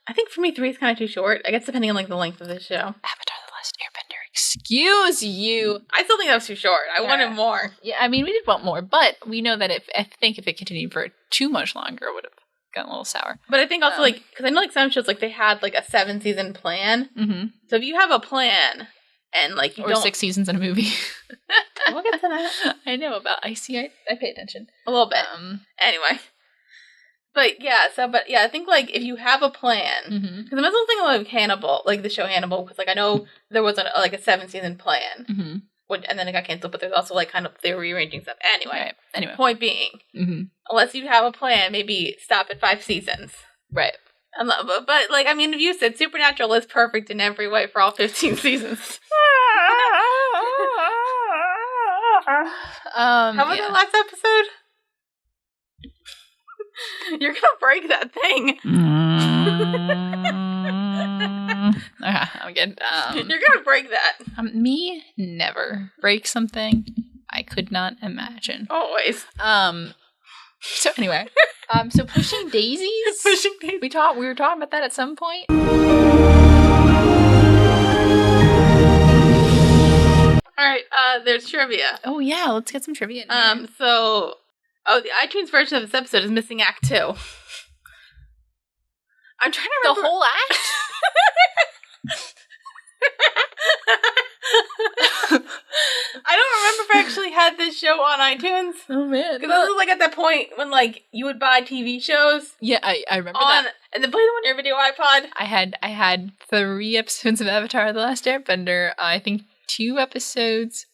I think for me 3 is kind of too short. I guess depending on like the length of the show. Avatar: The Last Airbender. Excuse you. I still think that was too short. I wanted more. Yeah, I mean, we did want more, but we know that if it continued for too much longer, it would have gotten a little sour. But I think also like because I know like some shows like they had like a 7-season plan. Mm-hmm. So if you have a plan and like you or don't 6 seasons in a movie. We'll get to that. I know about. I pay attention a little bit. Anyway. But yeah, I think like if you have a plan, because I'm also thinking like Hannibal, like the show Hannibal, because like I know there was a 7-season plan, and then it got canceled. But there's also like kind of they're rearranging stuff. Anyway, point being, unless you have a plan, maybe stop at 5 seasons. Right. But like I mean, if you said Supernatural is perfect in every way for all 15 seasons. How was the last episode? You're gonna break that thing. Okay, I'm good. You're gonna break that. Me never break something I could not imagine. Always. So anyway, so Pushing Daisies. Pushing Daisies. We were talking about that at some point. All right. There's trivia. Oh yeah, let's get some trivia. The iTunes version of this episode is missing Act 2. I'm trying to remember the whole act. I don't remember if I actually had this show on iTunes. Oh man, because this was like at that point when like you would buy TV shows. Yeah, I remember that, and then play them on your video iPod. I had 3 episodes of Avatar: The Last Airbender. I think 2 episodes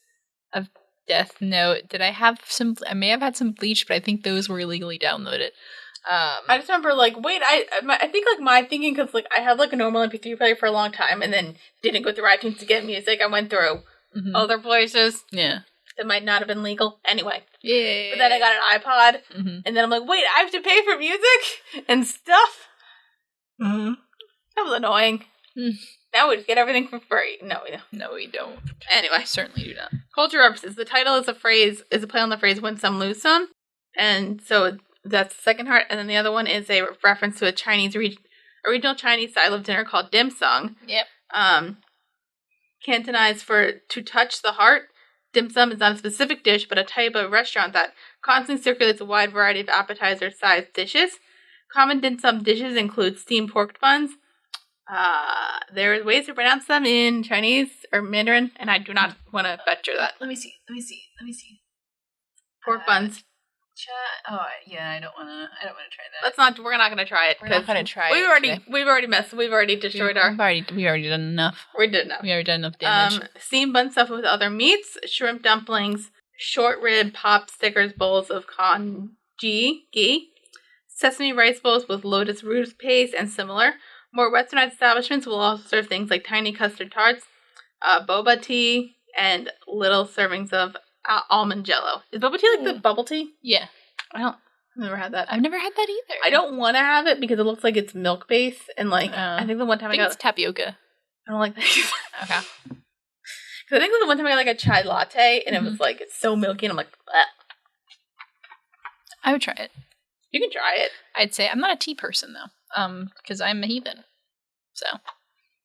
of Death Note. Did I have some? I may have had some Bleach, but I think those were illegally downloaded. I just remember like, wait, I think like my thinking, because like I had like a normal MP3 player for a long time, and then didn't go through iTunes to get music. I went through other places. Yeah, that might not have been legal. Anyway. Yeah. But then I got an iPod, and then I'm like, wait, I have to pay for music and stuff. That was annoying. Now we just get everything for free. No, we don't. Anyway, certainly do not. Culture references. The title is a play on the phrase "win some, lose some," and so that's the second part. And then the other one is a reference to a regional Chinese style of dinner called dim sum. Yep. Cantonized for "to touch the heart." Dim sum is not a specific dish, but a type of restaurant that constantly circulates a wide variety of appetizer-sized dishes. Common dim sum dishes include steamed pork buns. There are ways to pronounce them in Chinese or Mandarin, and I do not want to butcher that. Let me see. Pork buns. Oh yeah, I don't want to try that. We're not gonna try it. We're not gonna try We've already destroyed our. We already done enough. We did enough. We already done enough damage. Steamed bun stuffed with other meats, shrimp dumplings, short rib pop stickers, bowls of congee, ghee, sesame rice bowls with lotus root paste, and similar. More westernized establishments will also serve things like tiny custard tarts, boba tea, and little servings of almond jello. Is boba tea like the bubble tea? Yeah. I've never had that. I've never had that either. I don't want to have it because it looks like it's milk based, and like I think the one time I got it's tapioca. I don't like that. Okay. Because I think the one time I got like a chai latte, and it was like it's so milky, and I'm like, bleh. I would try it. You can try it. I'd say I'm not a tea person though, because I'm a heathen. So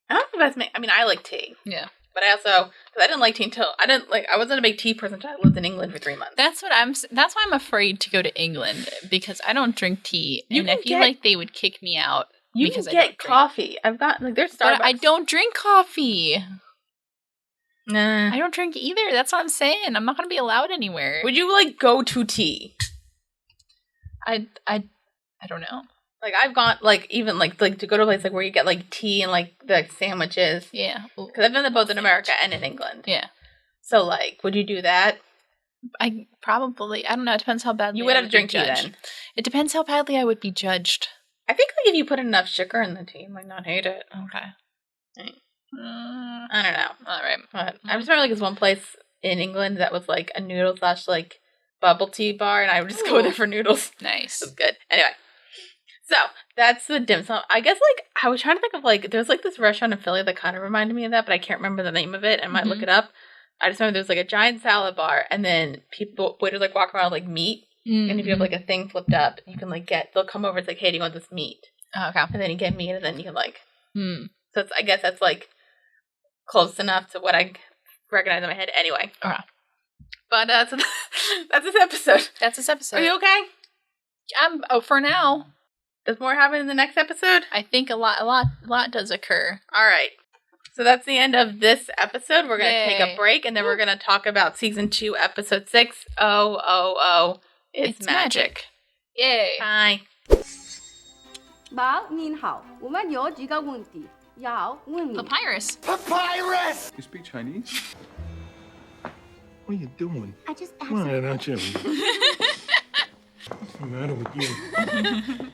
I don't know if that's me. I mean, I like tea. Yeah. But I also, because I didn't like tea until I wasn't a big tea person until I lived in England for 3 months. That's why I'm afraid to go to England, because I don't drink tea, and I feel like they would kick me out. You can get coffee. I've got there's Starbucks. But I don't drink coffee. Nah, I don't drink either. That's what I'm saying. I'm not going to be allowed anywhere. Would you like go to tea? I don't know. Like I've gone even to go to a place like where you get like tea and like the sandwiches. Yeah. Because I've done them both in America and in England. Yeah. So like, would you do that? I probably. I don't know. It depends how badly you would have to drink tea then. It depends how badly I would be judged. I think like if you put enough sugar in the tea, you might not hate it. Okay. I don't know. All right. But I just remember like this one place in England that was like a noodle / like bubble tea bar, and I would just go there for noodles. Nice. It was good. Anyway. So, that's the dim sum. I guess, like, I was trying to think of, like, there's, like, this restaurant in Philly that kind of reminded me of that, but I can't remember the name of it. I might look it up. I just remember there's, like, a giant salad bar, and then waiters, like, walk around with, like, meat. And if you have, like, a thing flipped up, you can, like, they'll come over, it's like, hey, do you want this meat? Oh, okay. And then you get meat, and then you can like. So I guess that's like close enough to what I recognize in my head. Anyway. Okay. But so that's this episode. That's this episode. Are you okay? For now. Does more happen in the next episode? I think a lot does occur. All right. So that's the end of this episode. We're going to take a break, and then we're going to talk about season 2, episode 6. Oh, it's magic. Yay. Bye. 宝，您好，我们有几个问题要问你。 Papyrus. Papyrus! You speak Chinese? What are you doing? I just Come on, now, Jimmy. What's the matter with you?